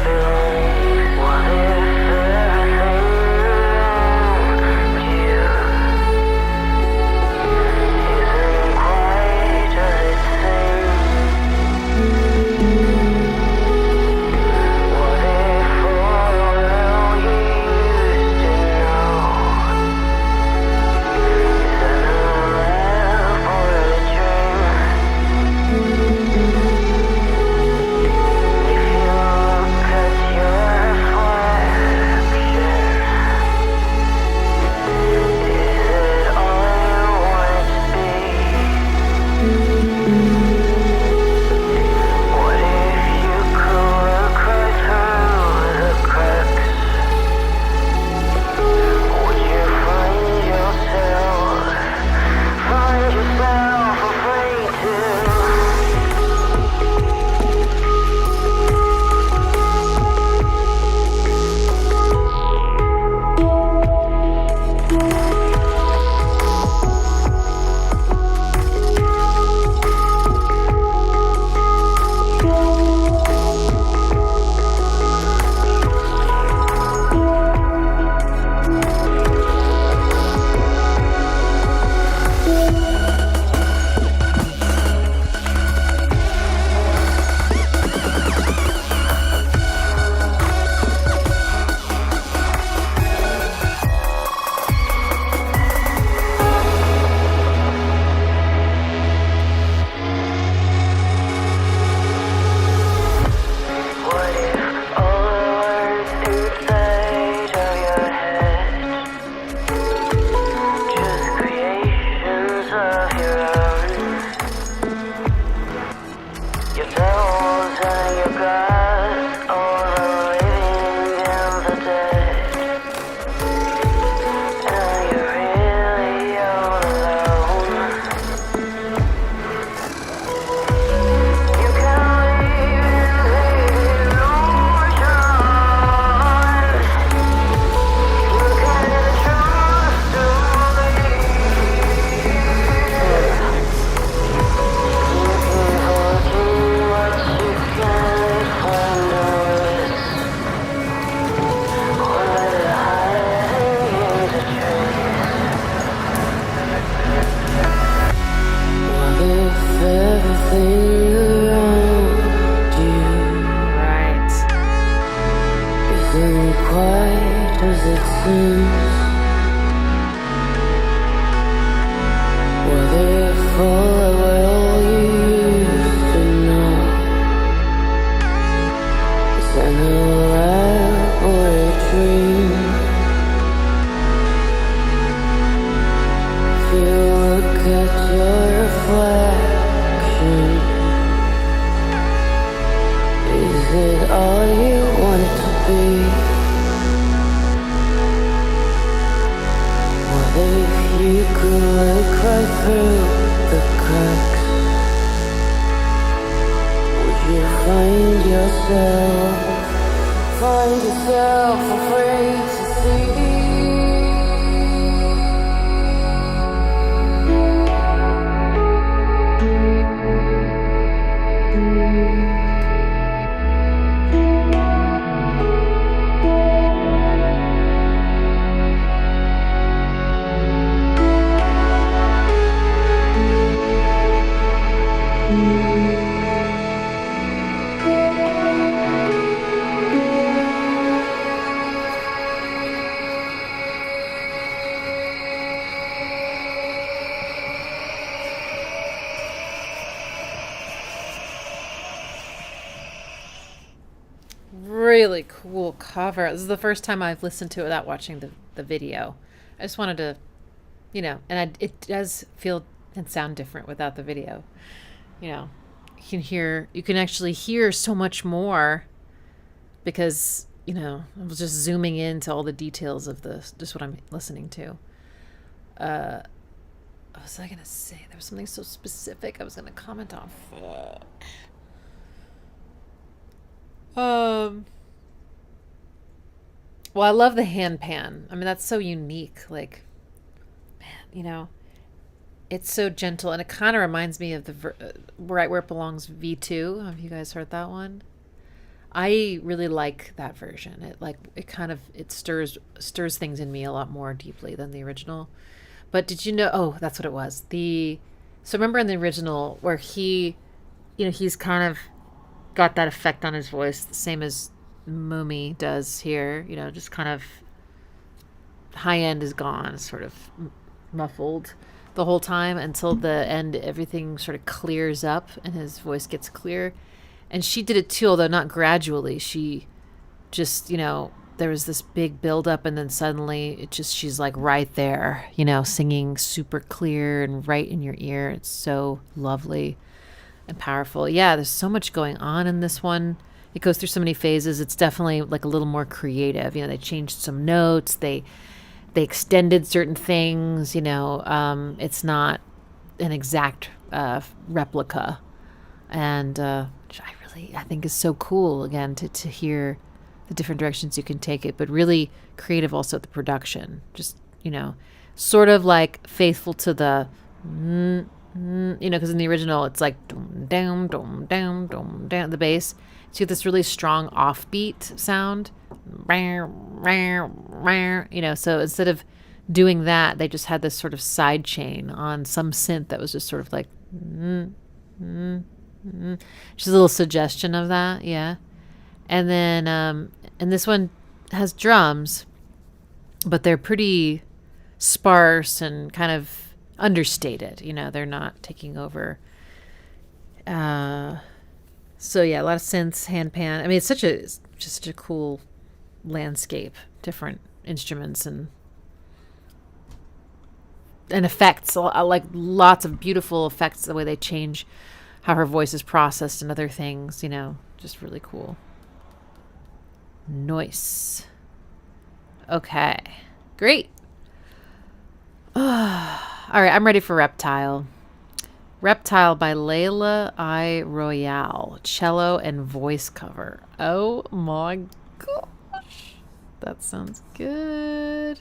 Right where it belongs. at your reflection. Is it all you want it to be? What if you could look right through the cracks? Would you find yourself afraid to see?
Really cool cover. This is the first time I've listened to it without watching the video. I just wanted to, it does feel and sound different without the video. You can actually hear so much more because, I was just zooming into all the details of just what I'm listening to. What was I going to say? There was something so specific I was going to comment on. Well, I love the hand pan. I mean, that's so unique. Like, man, it's so gentle, and it kind of reminds me of the Right Where It Belongs V2. Have you guys heard that one? I really like that version. It stirs things in me a lot more deeply than the original. But did you know? Oh, that's what it was. So remember in the original where he's kind of got that effect on his voice, the same as Mumi does here, just kind of high end is gone, sort of muffled the whole time until the end. Everything sort of clears up and his voice gets clear. And she did it too, although not gradually. She just, there was this big buildup, and then suddenly she's like right there, singing super clear and right in your ear. It's so lovely and powerful. Yeah, there's so much going on in this one. It goes through so many phases. It's definitely like a little more creative. They changed some notes. They extended certain things. It's not an exact replica, and I think is so cool again to hear the different directions you can take it, but really creative also at the production. Just sort of like faithful to the. Because in the original it's like down, down, down, down, down, the bass. So you get this really strong offbeat sound. So instead of doing that, they just had this sort of side chain on some synth that was just sort of like, just a little suggestion of that, yeah. And then, and this one has drums, but they're pretty sparse and kind of understated, they're not taking over. So yeah, a lot of synths, hand pan. I mean, it's just such a cool landscape, different instruments and effects, like lots of beautiful effects, the way they change how her voice is processed and other things, just really cool. Nice. Okay, great. All right, I'm ready for Reptile. Reptile by Leyla Royale, cello and voice cover. Oh my gosh, that sounds good.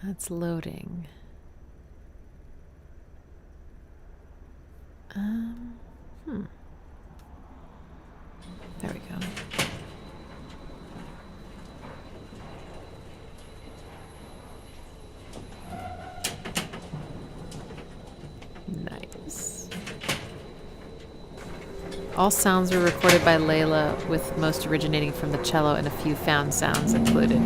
That's loading. There we go. Nice. All sounds were recorded by Leyla, with most originating from the cello and a few found sounds included.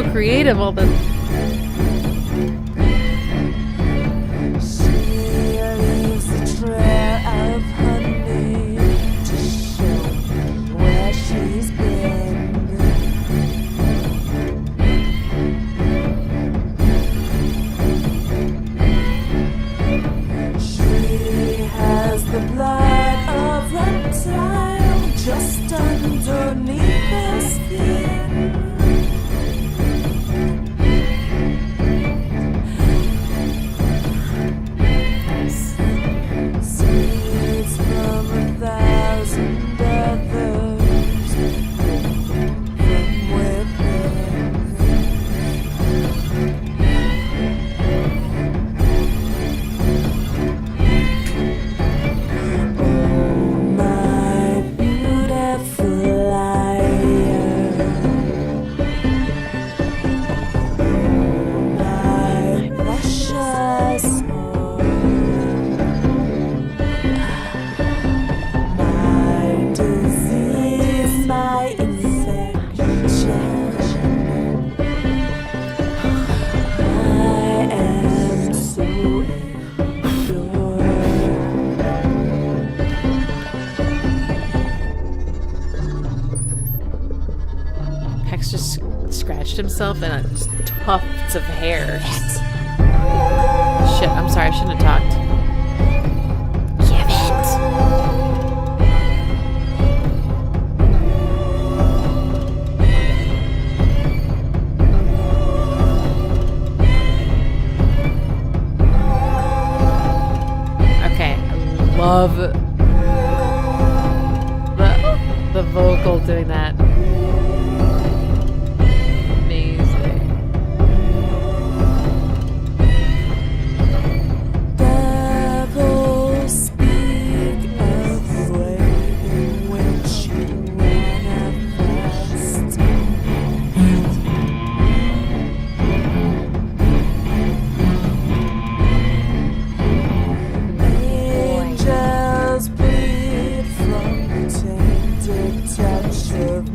so creative. All the
She leaves a trail of honey to show where she's been. She has the blood of reptile just underneath her skin. Seeds from 1,000 others from within. Oh, my beautiful liar. My precious my disease, my infection. I am so impure.
Hex just scratched himself and tufts of hair. Shit, I'm sorry, I shouldn't have talked. Give it. Okay, I love the vocal doing that. Amazing.
Devils speak of the way in which you manifest. Angels bleed from the tainted touch of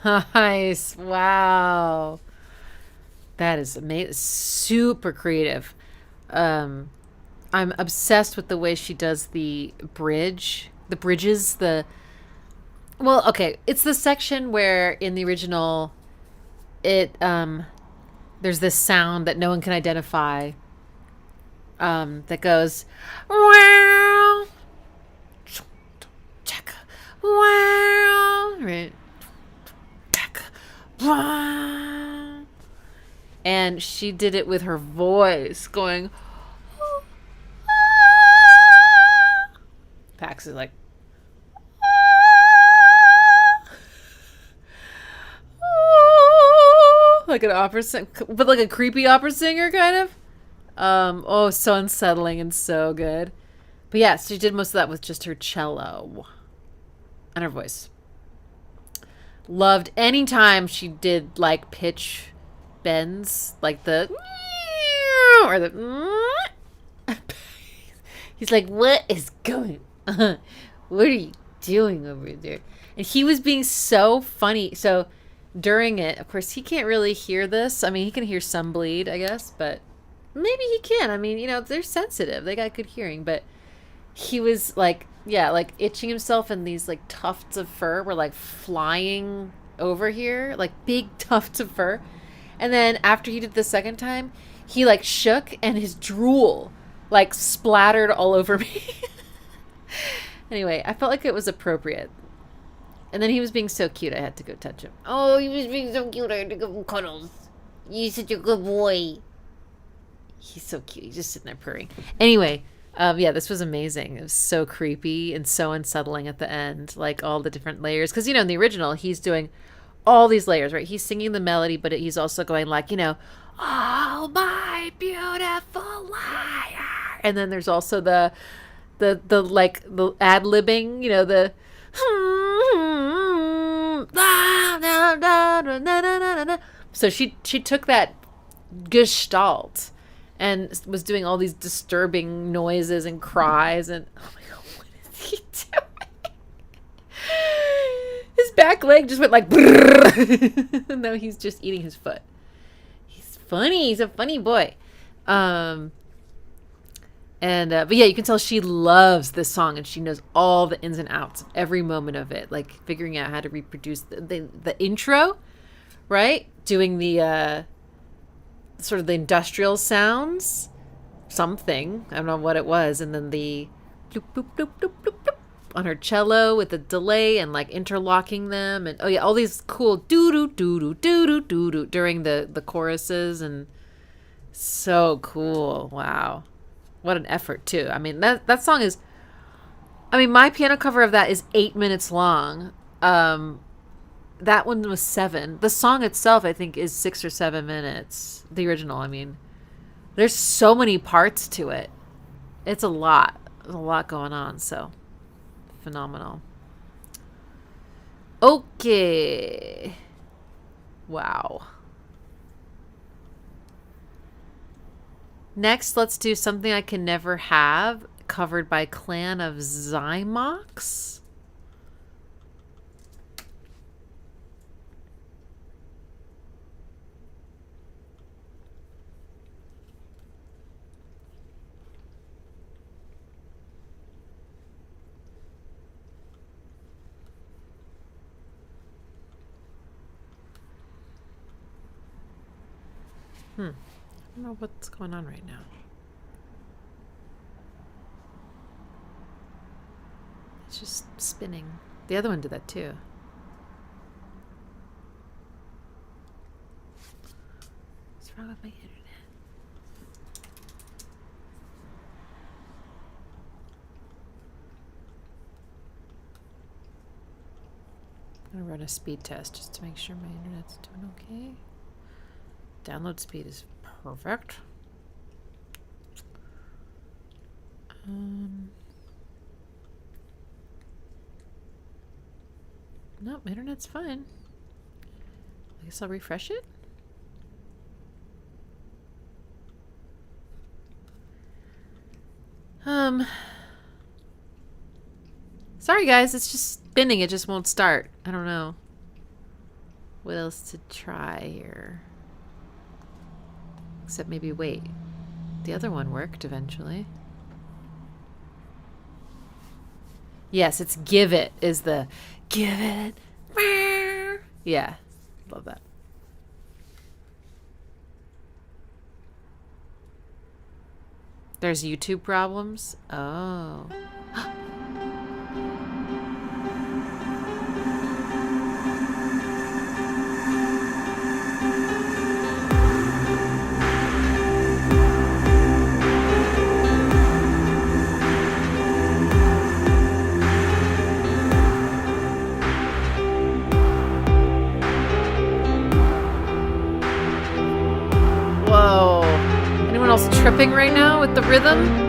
Nice. Wow. That is amazing. Super creative. I'm obsessed with the way she does the bridges, well, okay, it's the section where in the original there's this sound that no one can identify that goes wow, wow, right, wow. And she did it with her voice going Pax is like like an opera singer, but like a creepy opera singer kind of. Oh, so unsettling and so good. But yeah, she did most of that with just her cello and her voice. Loved any time she did like pitch bends, like the or the. He's like, what is going on? What are you doing over there? And he was being so funny. So during it, of course, he can't really hear this. I mean, he can hear some bleed, I guess, but maybe he can. I mean, you know, they're sensitive. They got good hearing, but he was like, yeah, like itching himself, and these like tufts of fur were like flying over here, like big tufts of fur. And then after he did the second time, he like shook and his drool like splattered all over me. Anyway, I felt like it was appropriate. And then he was being so cute, I had to go touch him. Oh, he was being so cute, I had to give him cuddles. You're such a good boy. He's so cute. He's just sitting there purring. Anyway, yeah, this was amazing. It was so creepy and so unsettling at the end. Like all the different layers. Because, you know, in the original, he's doing all these layers, right? He's singing the melody, but he's also going like, you know, oh, my beautiful liar. And then there's also the like the ad-libbing, you know, the so she took that gestalt and was doing all these disturbing noises and cries, and oh my god, what is he doing? His back leg just went like no, he's just eating his foot. He's funny. He's a funny boy. But yeah, you can tell she loves this song, and she knows all the ins and outs of every moment of it, like figuring out how to reproduce the intro, right? Doing the sort of the industrial sounds, something, I don't know what it was, and then the bloop, bloop, bloop, bloop, bloop, bloop, on her cello with the delay and like interlocking them, and oh yeah, all these cool doo doo doo doo doo doo doo doo during the choruses, and so cool. Wow. What an effort too. I mean, that song is, I mean, my piano cover of that is 8 minutes long. That one was 7. The song itself, I think, is 6 or 7 minutes. The original, I mean, there's so many parts to it. It's a lot. There's a lot going on. So phenomenal. Okay. Wow. Next, let's do Something I Can Never Have, covered by Clan of Xymox. I don't know what's going on right now. It's just spinning. The other one did that too. What's wrong with my internet? I'm gonna run a speed test just to make sure my internet's doing okay. Download speed is perfect. Nope, my internet's fine. I guess I'll refresh it. Sorry guys, it's just spinning. It just won't start. I don't know. What else to try here? Except maybe wait. The other one worked eventually. Yes, it's give it is the give it. Yeah, love that. There's YouTube problems. Oh. Whoa. Anyone else tripping right now with the rhythm?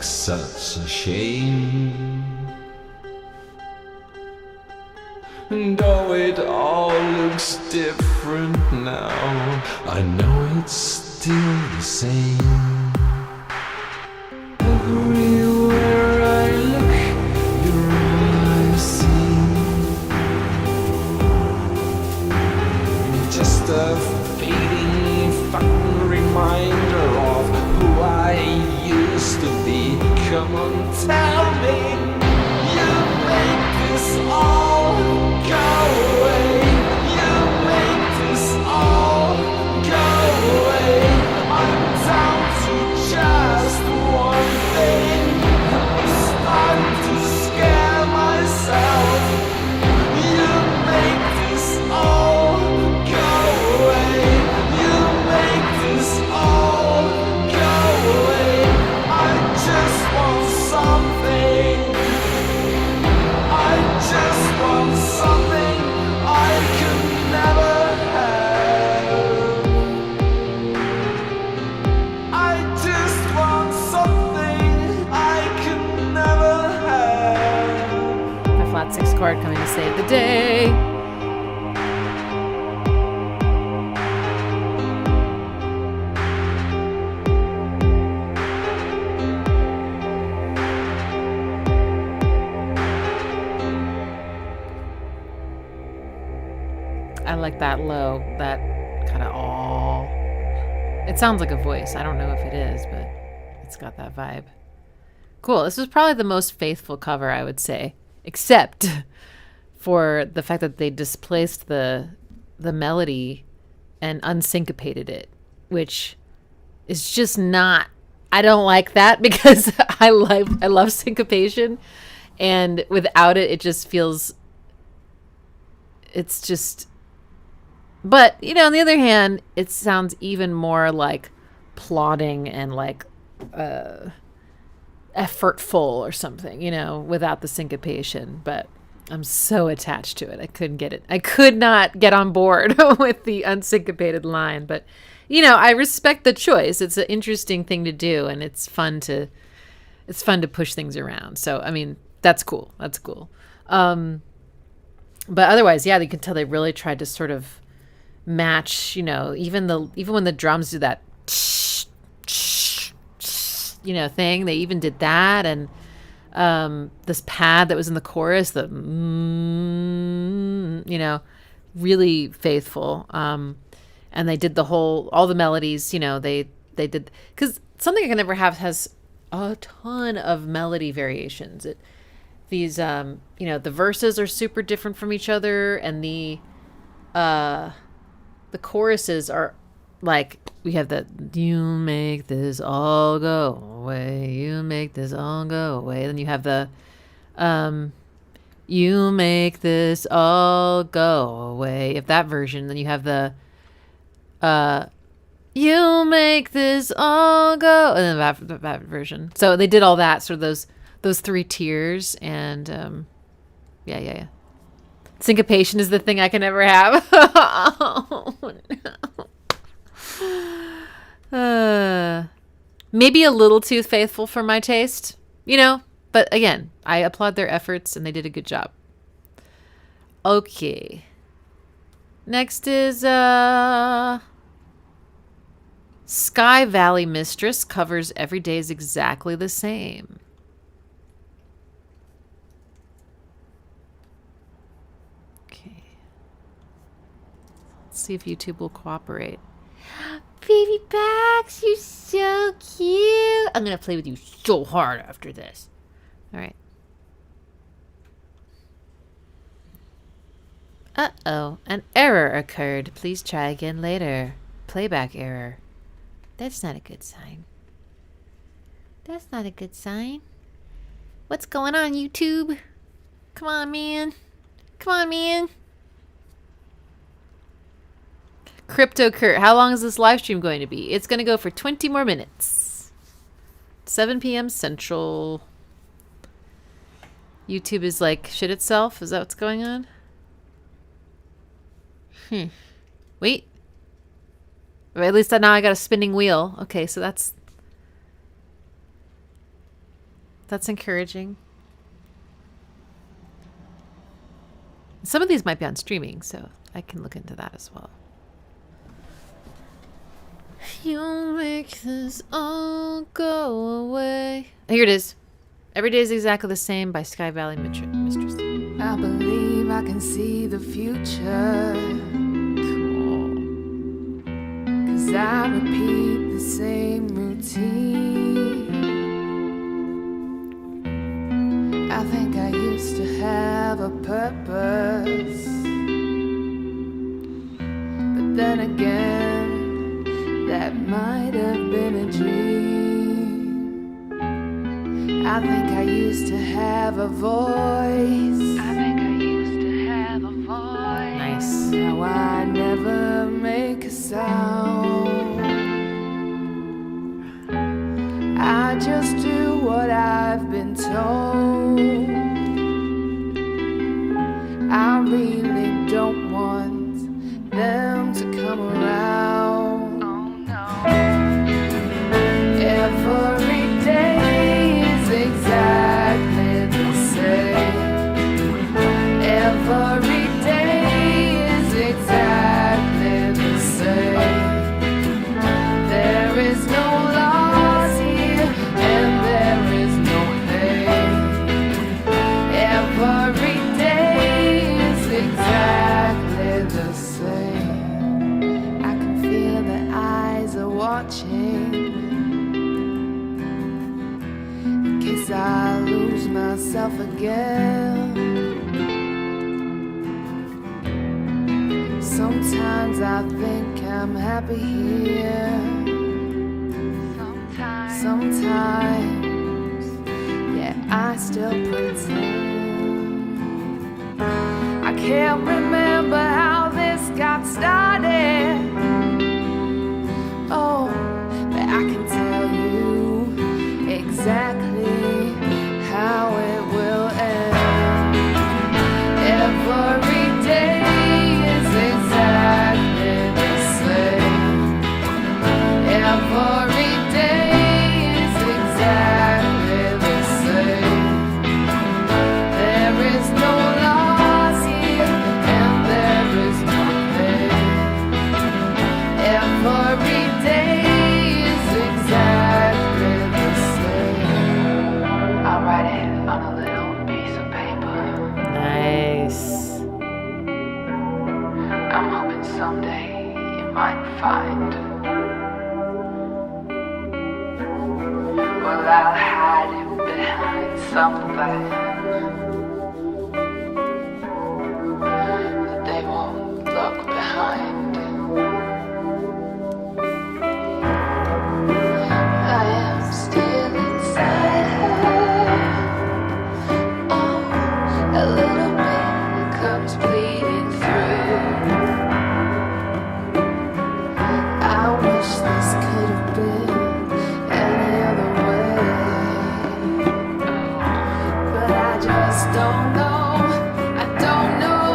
Such a shame. And oh, it all looks different now. I know it's still the same. Everywhere I look, you're come on, tell me. You make this all go away. You make this all go away. I'm down to just one thing. I'm starting to scare myself. You make this all go away. You make this all go away. I just want something. I just want something I can never have. I just want something I can never have.
The flat 6 chord coming to save the day. I like that low, that kind of all. It sounds like a voice. I don't know if it is, but it's got that vibe. Cool. This was probably the most faithful cover, I would say, except for the fact that they displaced the melody and unsyncopated it, which is just not. I don't like that because I love syncopation, and without it, it just feels. It's just. But, you know, on the other hand, it sounds even more like plodding and like effortful or something, you know, without the syncopation. But I'm so attached to it. I couldn't get it. I could not get on board with the unsyncopated line. But, you know, I respect the choice. It's an interesting thing to do, and it's fun to push things around. So, I mean, that's cool. That's cool. But otherwise, yeah, you can tell they really tried to sort of match, you know, even when the drums do that you know thing, they even did that, and this pad that was in the chorus, the you know, really faithful, and they did all the melodies, you know, they did, because Something I Can Never Have has a ton of melody variations. These you know, the verses are super different from each other, and the choruses are like, we have the you make this all go away, you make this all go away. Then you have the you make this all go away. If that version, then you have the you make this all go, and then that version. So they did all that, sort of those 3 tiers, and yeah. Syncopation is the thing I can never have. Oh, no. Maybe a little too faithful for my taste, you know, but again, I applaud their efforts and they did a good job. Okay. Next is Sky Valley Mistress covers Every Day is Exactly the Same. See if YouTube will cooperate. Baby Bax, you're so cute. I'm going to play with you so hard after this. All right. Uh-oh, an error occurred. Please try again later. Playback error. That's not a good sign. That's not a good sign. What's going on, YouTube? Come on, man. Come on, man. Crypto Kurt, how long is this live stream going to be? It's going to go for 20 more minutes. 7 p.m. Central. YouTube is like shit itself. Is that what's going on? Wait. Or at least now I got a spinning wheel. Okay, so that's encouraging. Some of these might be on streaming, so I can look into that as well. You make this all go away. Here it is. Every Day is Exactly the Same by Sky Valley Mistress.
I believe I can see the future.
Cool.
'Cause I repeat the same routine. I think I used to have a purpose, but then again, that might have been a dream. I think I used to have a voice. I think I used to have a voice.
Nice.
Now I never make a sound. I just do what I've been told. I really don't want them to come around. Oh no. Every day is exactly the same. Every day is exactly the same. There is no loss here and there is no pain. Every day is exactly the same. I can feel the eyes are watching, in case I lose myself again. Sometimes I think I'm happy here. Sometimes, yeah, I still pretend. I can't remember how this got started. Oh, but I can tell you exactly how it will end. Every day is exactly the same. Every day is exactly the same. There is no loss here and there is no pain. Every day is exactly the same. I'll write it on a little piece of paper.
Nice.
I'm hoping someday you might find. Well, I'll hide it behind something that they won't look behind. I am still inside her. Oh, a little bit comes bleeding through. I wish this could have been any other way, but I just don't know. I don't know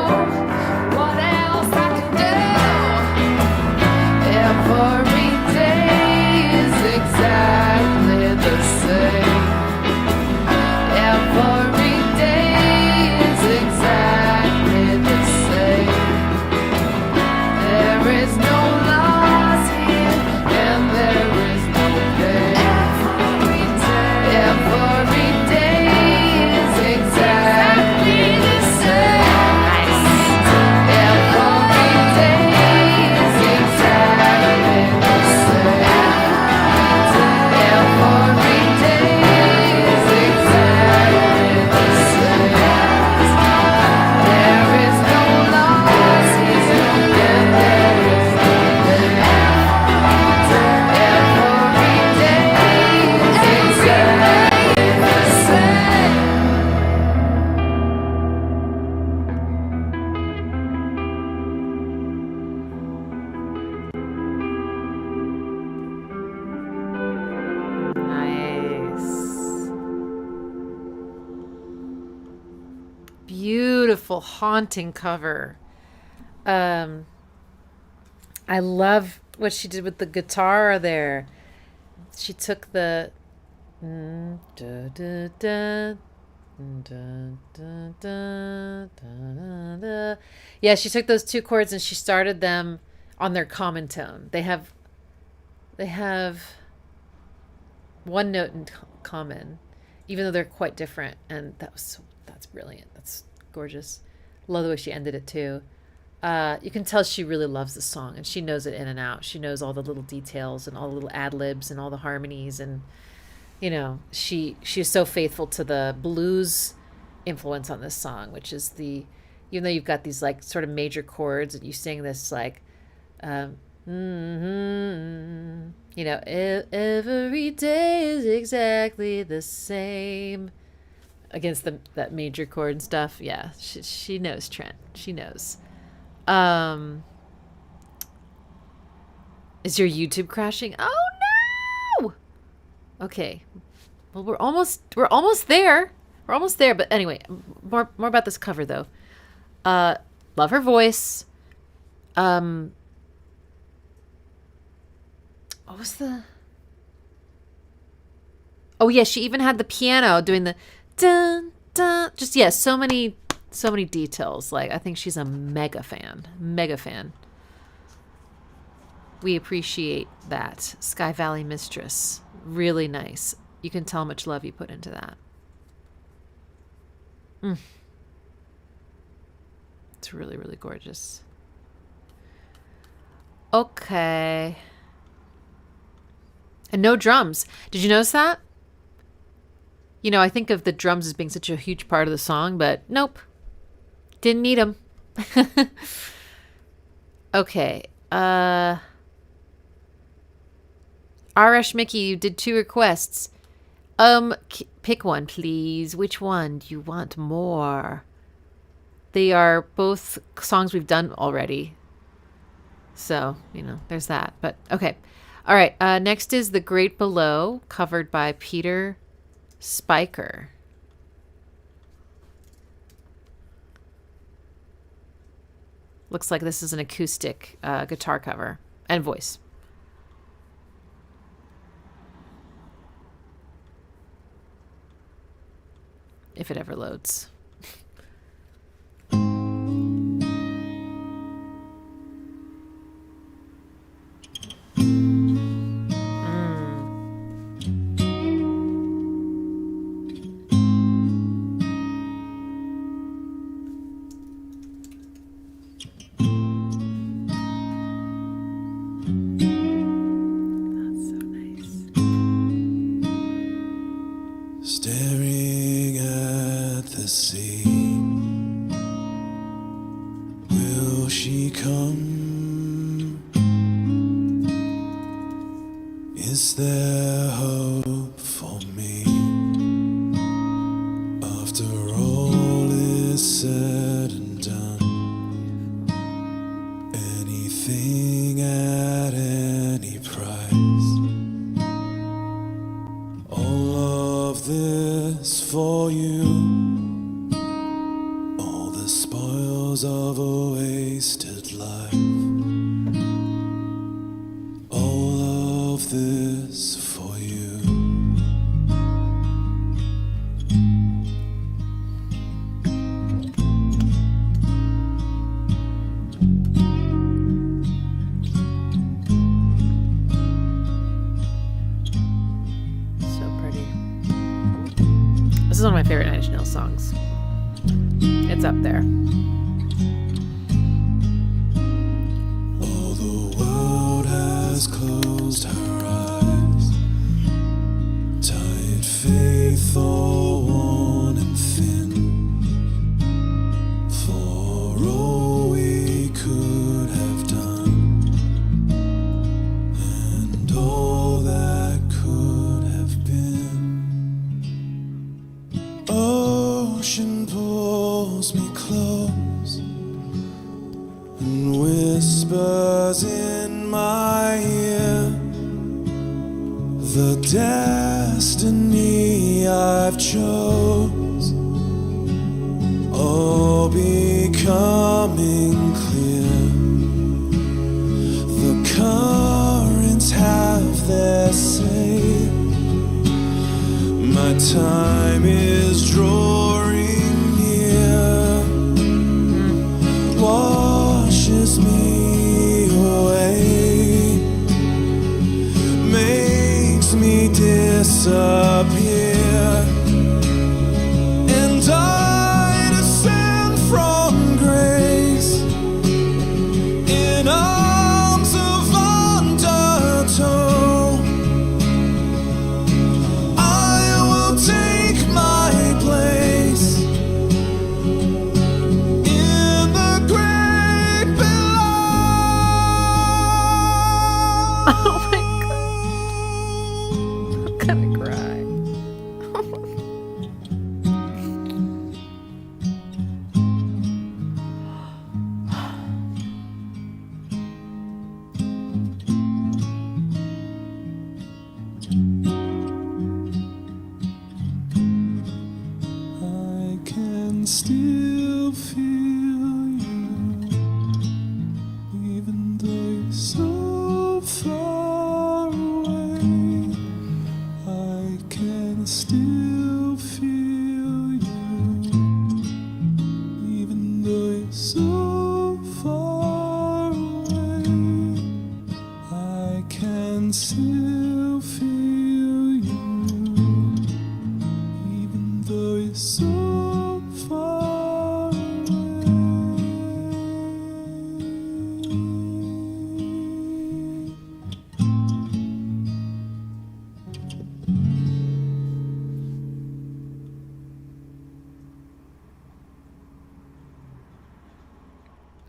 what else I can do. Every day is exactly the same. Every day is exactly the same. There is no loss here and there is no pain. Every day is exactly the same. Every day is exactly the same. Every day is exactly the same. There is no loss here and there is no pain. Every day is exactly the same.
Nice. Beautiful, haunting cover. I love what she did with the guitar there. She took the da, da, da, da, da, da, da, da. Yeah, she took those two chords and she started them on their common tone. They have one note in common, even though they're quite different. And that's brilliant. That's gorgeous. Love the way she ended it too. You can tell she really loves the song and she knows it in and out. She knows all the little details and all the little ad libs and all the harmonies, and you know, she's so faithful to the blues influence on this song, which is even though you've got these like sort of major chords and you sing this like, you know, every day is exactly the same against that major chord and stuff. Yeah, she knows, Trent. She knows. Is your YouTube crashing? Oh no! Okay. Well, we're almost there. We're almost there. But anyway, more about this cover though. Love her voice. What was the? Oh yeah, she even had the piano doing the dun dun. Just yeah, so many details. Like I think she's a mega fan. Mega fan. We appreciate that. Sky Valley Mistress. Really nice. You can tell how much love you put into that. It's really, really gorgeous. Okay. And no drums. Did you notice that? You know, I think of the drums as being such a huge part of the song, but nope. Didn't need them. Okay. Arash Mickey, you did 2 requests. Pick one, please. Which one do you want more? They are both songs we've done already. So, you know, there's that. But, okay. All right. Next is The Great Below, covered by Peter Spiker. Looks like this is an acoustic guitar cover and voice. If it ever loads. This is one of my favorite Nine Inch Nails songs. It's up there.
All the world has closed her eyes. Tired faith, all worn and thin. For all we could have done, and all that could have been. Ocean pulls me close and whispers in my ear the destiny I've chose, all becoming clear. The currents have their say. My time is drawing near. Washes me away, makes me disappear, and I descend from grace in arms of undertow. I will take my place still feel you, even though you're so far away. I can still feel you, even though you're so far away. I can still feel you, even though you're so far away.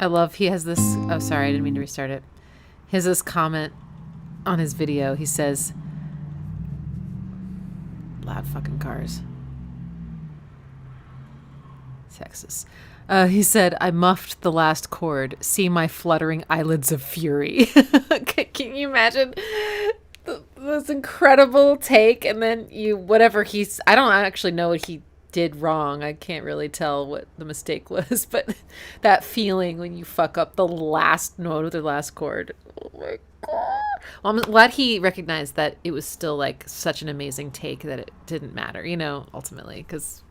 I love he has this. Oh, sorry, I didn't mean to restart it. He has this comment on his video. He says, loud fucking cars. Texas. He said, I muffed the last chord. See my fluttering eyelids of fury. Can you imagine this incredible take? And then whatever he's, I don't actually know what he did wrong. I can't really tell what the mistake was, but that feeling when you fuck up the last note of the last chord. Oh my God. Well, I'm glad he recognized that it was still like such an amazing take that it didn't matter, ultimately, because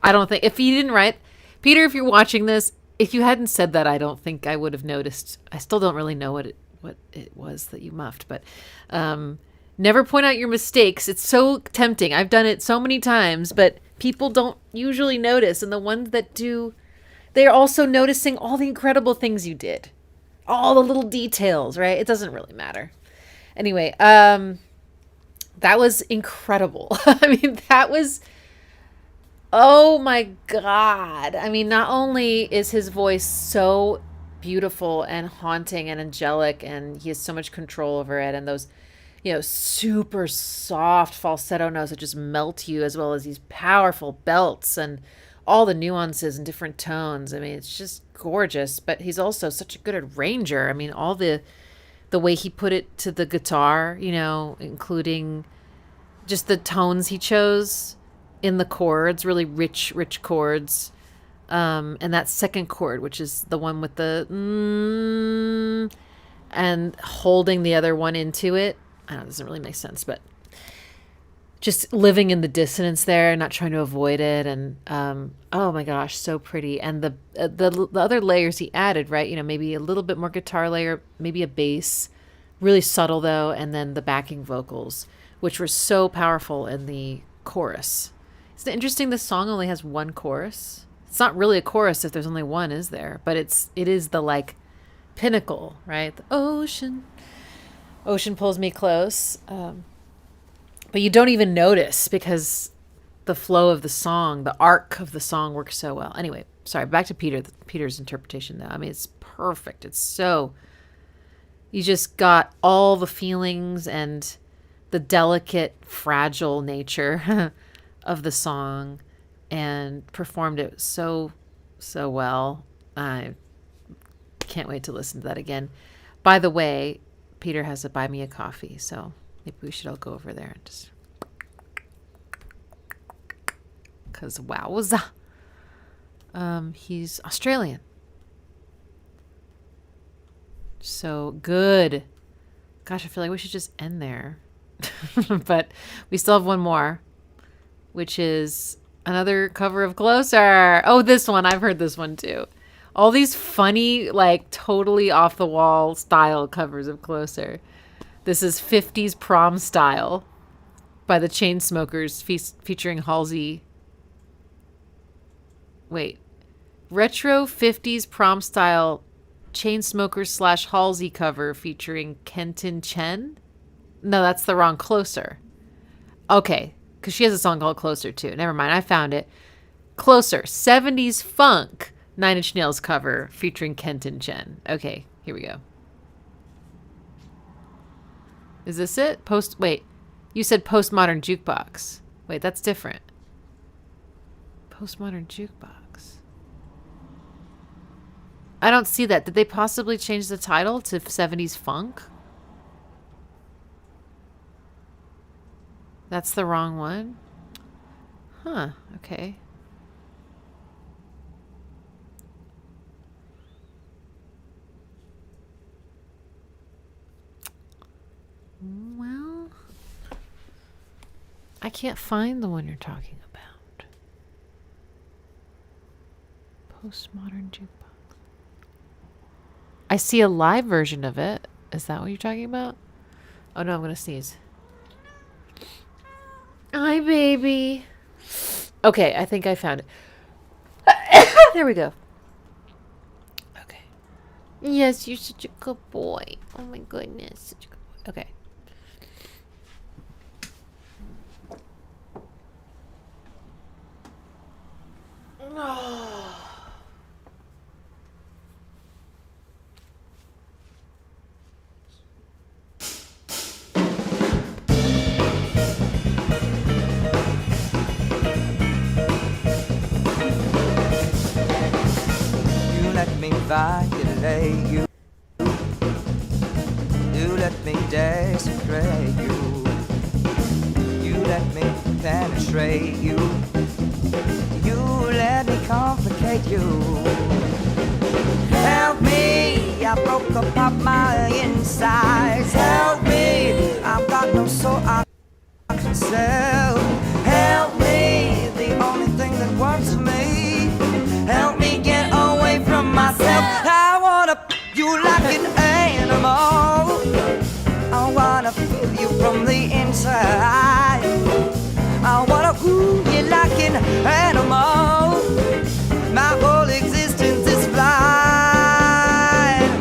I don't think if he didn't write, Peter, if you're watching this, if you hadn't said that, I don't think I would have noticed. I still don't really know what it was that you muffed, but never point out your mistakes. It's so tempting. I've done it so many times, but people don't usually notice, and the ones that do, they're also noticing all the incredible things you did, all the little details, right? It doesn't really matter. Anyway, that was incredible. I mean, that was, oh my God. I mean, not only is his voice so beautiful and haunting and angelic, and he has so much control over it, and those, super soft falsetto notes that just melt you, as well as these powerful belts and all the nuances and different tones. I mean, it's just gorgeous, but he's also such a good arranger. I mean, all the way he put it to the guitar, including just the tones he chose in the chords, really rich chords. And that second chord, which is the one with the and holding the other one into it. I don't know, it doesn't really make sense, but just living in the dissonance there, not trying to avoid it. And oh my gosh, so pretty. And the other layers he added, right? Maybe a little bit more guitar layer, maybe a bass, really subtle though, and then the backing vocals, which were so powerful in the chorus. Isn't it interesting this song only has one chorus? It's not really a chorus if there's only one, is there? But it is the like pinnacle, right? The ocean pulls me close. But you don't even notice because the flow of the song, the arc of the song works so well. Anyway, sorry, back to Peter's interpretation though. I mean, it's perfect. It's so, you just got all the feelings and the delicate, fragile nature of the song and performed it so well. I can't wait to listen to that again. By the way, Peter has to buy me a coffee, so maybe we should all go over there and just, because wowza. He's Australian. So good. Gosh, I feel like we should just end there. But we still have one more, which is another cover of Closer. Oh, this one. I've heard this one too. All these funny, like totally off the wall style covers of Closer. This is 50s Prom Style by the Chainsmokers featuring Halsey. Wait. Retro 50s Prom Style Chainsmokers / Halsey cover featuring Kenton Chen? No, that's the wrong Closer. Okay, because she has a song called Closer too. Never mind, I found it. Closer, 70s funk Nine Inch Nails cover featuring Kenton Chen. Okay, here we go. Is this it? Wait, you said Postmodern Jukebox. Wait, that's different. Postmodern Jukebox. I don't see that. Did they possibly change the title to 70s funk? That's the wrong one? Huh, okay. Well, I can't find the one you're talking about. Postmodern Jukebox. I see a live version of it. Is that what you're talking about? Oh no, I'm gonna sneeze. Hi, baby. Okay, I think I found it. There we go. Okay. Yes, you're such a good boy. Oh my goodness, such a good boy. Okay.
You let me violate you. You let me desecrate you. You let me penetrate you. You let me complicate you. Help me, I broke apart my insides. Help me, I've got no soul I can sell. Help me, the only thing that works for me. Help me get away from myself. I wanna you like an animal. I wanna feel you from the inside. I wanna woo you like an animal. My whole existence is blind.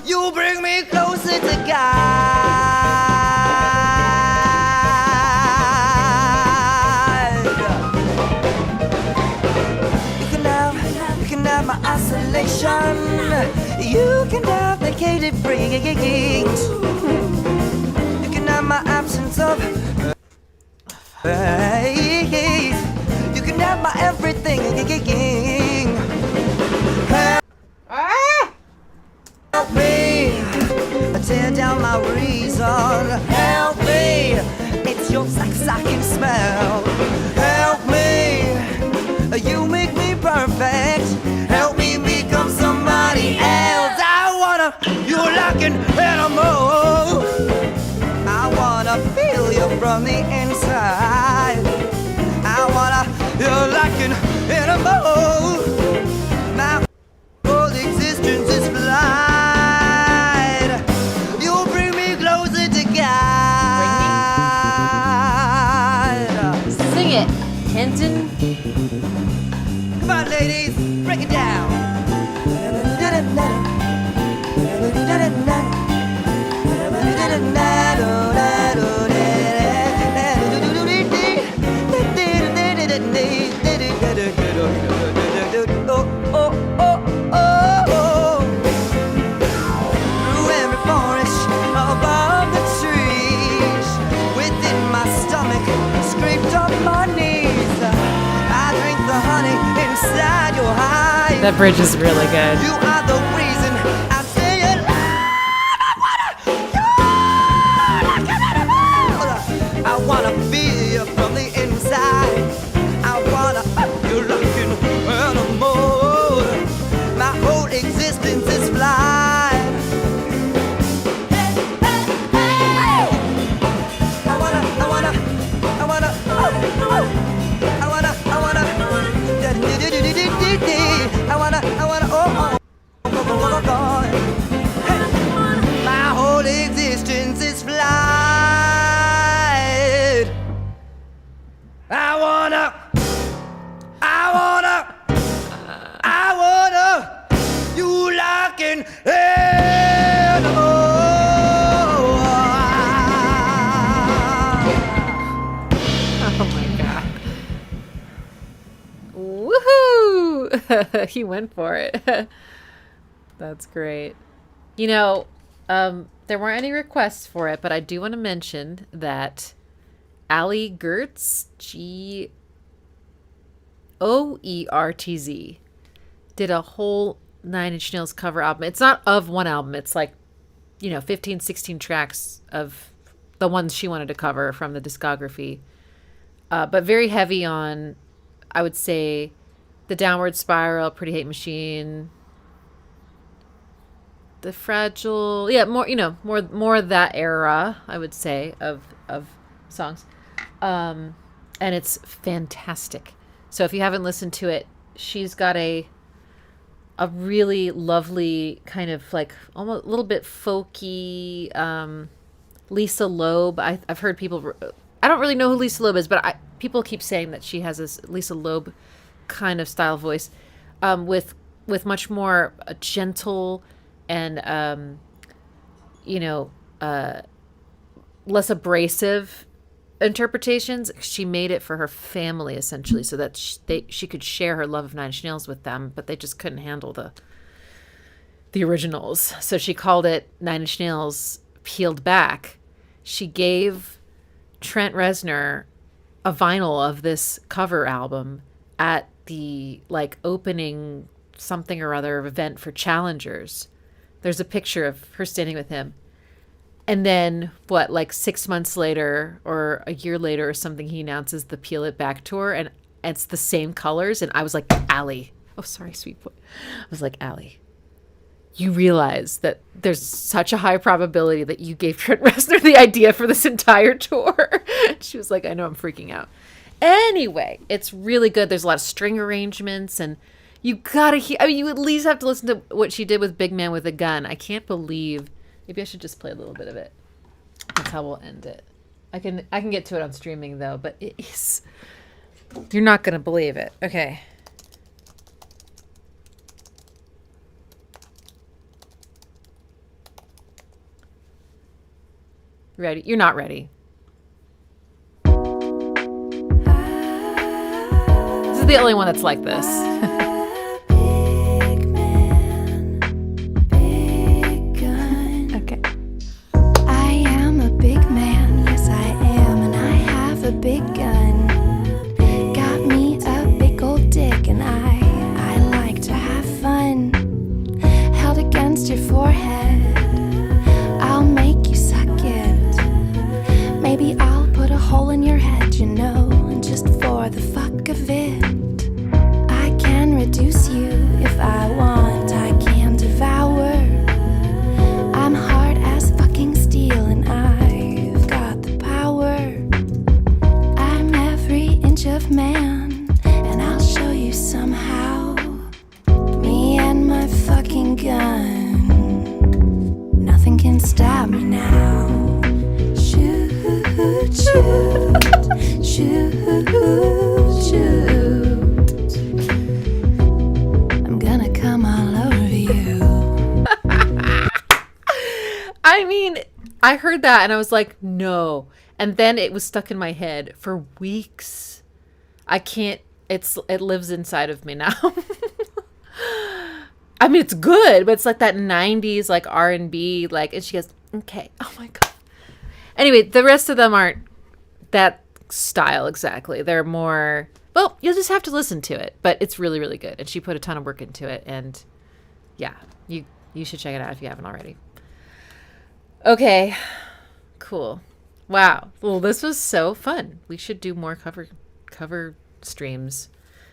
You bring me closer to God. You can have my isolation. You can have vacated brings. You can have my absence of faith. You can have my everything. Help me tear down my reason. Help me, it's your sex I can smell. Help me, you make me perfect. Help me become somebody else. I wanna, you like an animal. I wanna feel you from the inside. I wanna, you like an animal. My whole existence is blind. You bring me closer to God.
Sing it, Kenton.
Come on, ladies, break it down. Through every forest, above the trees, within my stomach, scraped up my knees. I drink the honey inside your hive.
That bridge is really good.
You are the reason I stay alive. I wanna feel you from the inside. I wanna you like an animal. My whole existence is blind. I wanna my whole existence is blind. I wanna, you like an animal.
Oh my god. Woohoo! He went for it. That's great. You know, there weren't any requests for it, but I do want to mention that Allie Goertz, Goertz, did a whole Nine Inch Nails cover album. It's not of one album. It's like, 15, 16 tracks of the ones she wanted to cover from the discography. But very heavy on, I would say, The Downward Spiral, Pretty Hate Machine, the Fragile, yeah, more, more that era, I would say, of songs. And it's fantastic. So if you haven't listened to it, she's got a really lovely kind of like almost a little bit folky Lisa Loeb. I've heard people, I don't really know who Lisa Loeb is, but people keep saying that she has this Lisa Loeb kind of style voice, with much more gentle and less abrasive interpretations. She made it for her family essentially, so that she could share her love of Nine Inch Nails with them, but they just couldn't handle the originals. So she called it Nine Inch Nails Peeled Back. She gave Trent Reznor a vinyl of this cover album at the like opening something or other event for Challengers. There's a picture of her standing with him. And then, 6 months later or a year later or something, he announces the Peel It Back tour, and it's the same colors. And I was like, Allie. Oh, sorry, sweet boy. I was like, Allie, you realize that there's such a high probability that you gave Trent Reznor the idea for this entire tour. She was like, I know, I'm freaking out. Anyway, it's really good. There's a lot of string arrangements, and you gotta hear, you at least have to listen to what she did with Big Man with a Gun. I can't believe. Maybe I should just play a little bit of it. That's how we'll end it. I can get to it on streaming though, but it is, you're not gonna believe it. Okay. Ready? You're not ready. This is the only one that's like this.
Big gun got me a big old dick, and I like to have fun. Held against your forehead, I'll make you suck it. Maybe I'll put a hole in your head, just for the fuck of it. I can reduce you if I want, I can devour. I'm hard as fucking steel, and I've got the power. Of man, and I'll show you somehow. Me and my fucking gun, nothing can stop me now. Shoot, shoot, shoot, shoot. I'm gonna come all over you.
I mean, I heard that and I was like, no. And then it was stuck in my head for weeks. I can't, it lives inside of me now. I mean, it's good, but it's like that 90s, like R&B, like, and she goes, okay, oh my God. Anyway, the rest of them aren't that style exactly. They're more, well, you'll just have to listen to it, but it's really, really good. And she put a ton of work into it. And yeah, you should check it out if you haven't already. Okay, cool. Wow. Well, this was so fun. We should do more cover streams,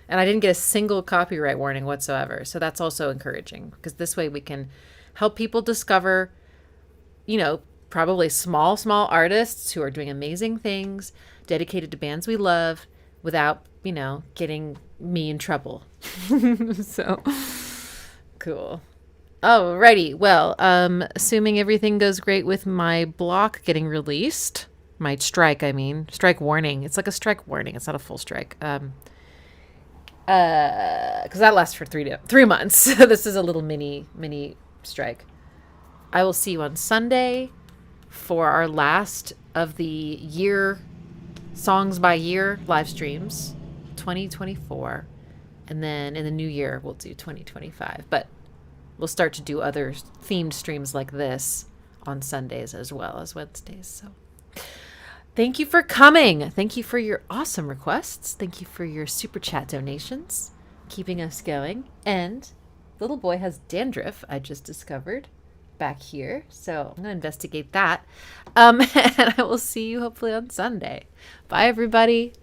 and I didn't get a single copyright warning whatsoever, so that's also encouraging, because this way we can help people discover probably small artists who are doing amazing things dedicated to bands we love without getting me in trouble. So cool. Alrighty, well, assuming everything goes great with my block getting released, my strike warning. It's like a strike warning. It's not a full strike. Because that lasts for 3 months. This is a little mini strike. I will see you on Sunday for our last of the year, songs by year live streams, 2024. And then in the new year, we'll do 2025. But we'll start to do other themed streams like this on Sundays as well as Wednesdays. So thank you for coming. Thank you for your awesome requests. Thank you for your super chat donations, keeping us going. And little boy has dandruff, I just discovered back here. So I'm going to investigate that. And I will see you hopefully on Sunday. Bye, everybody.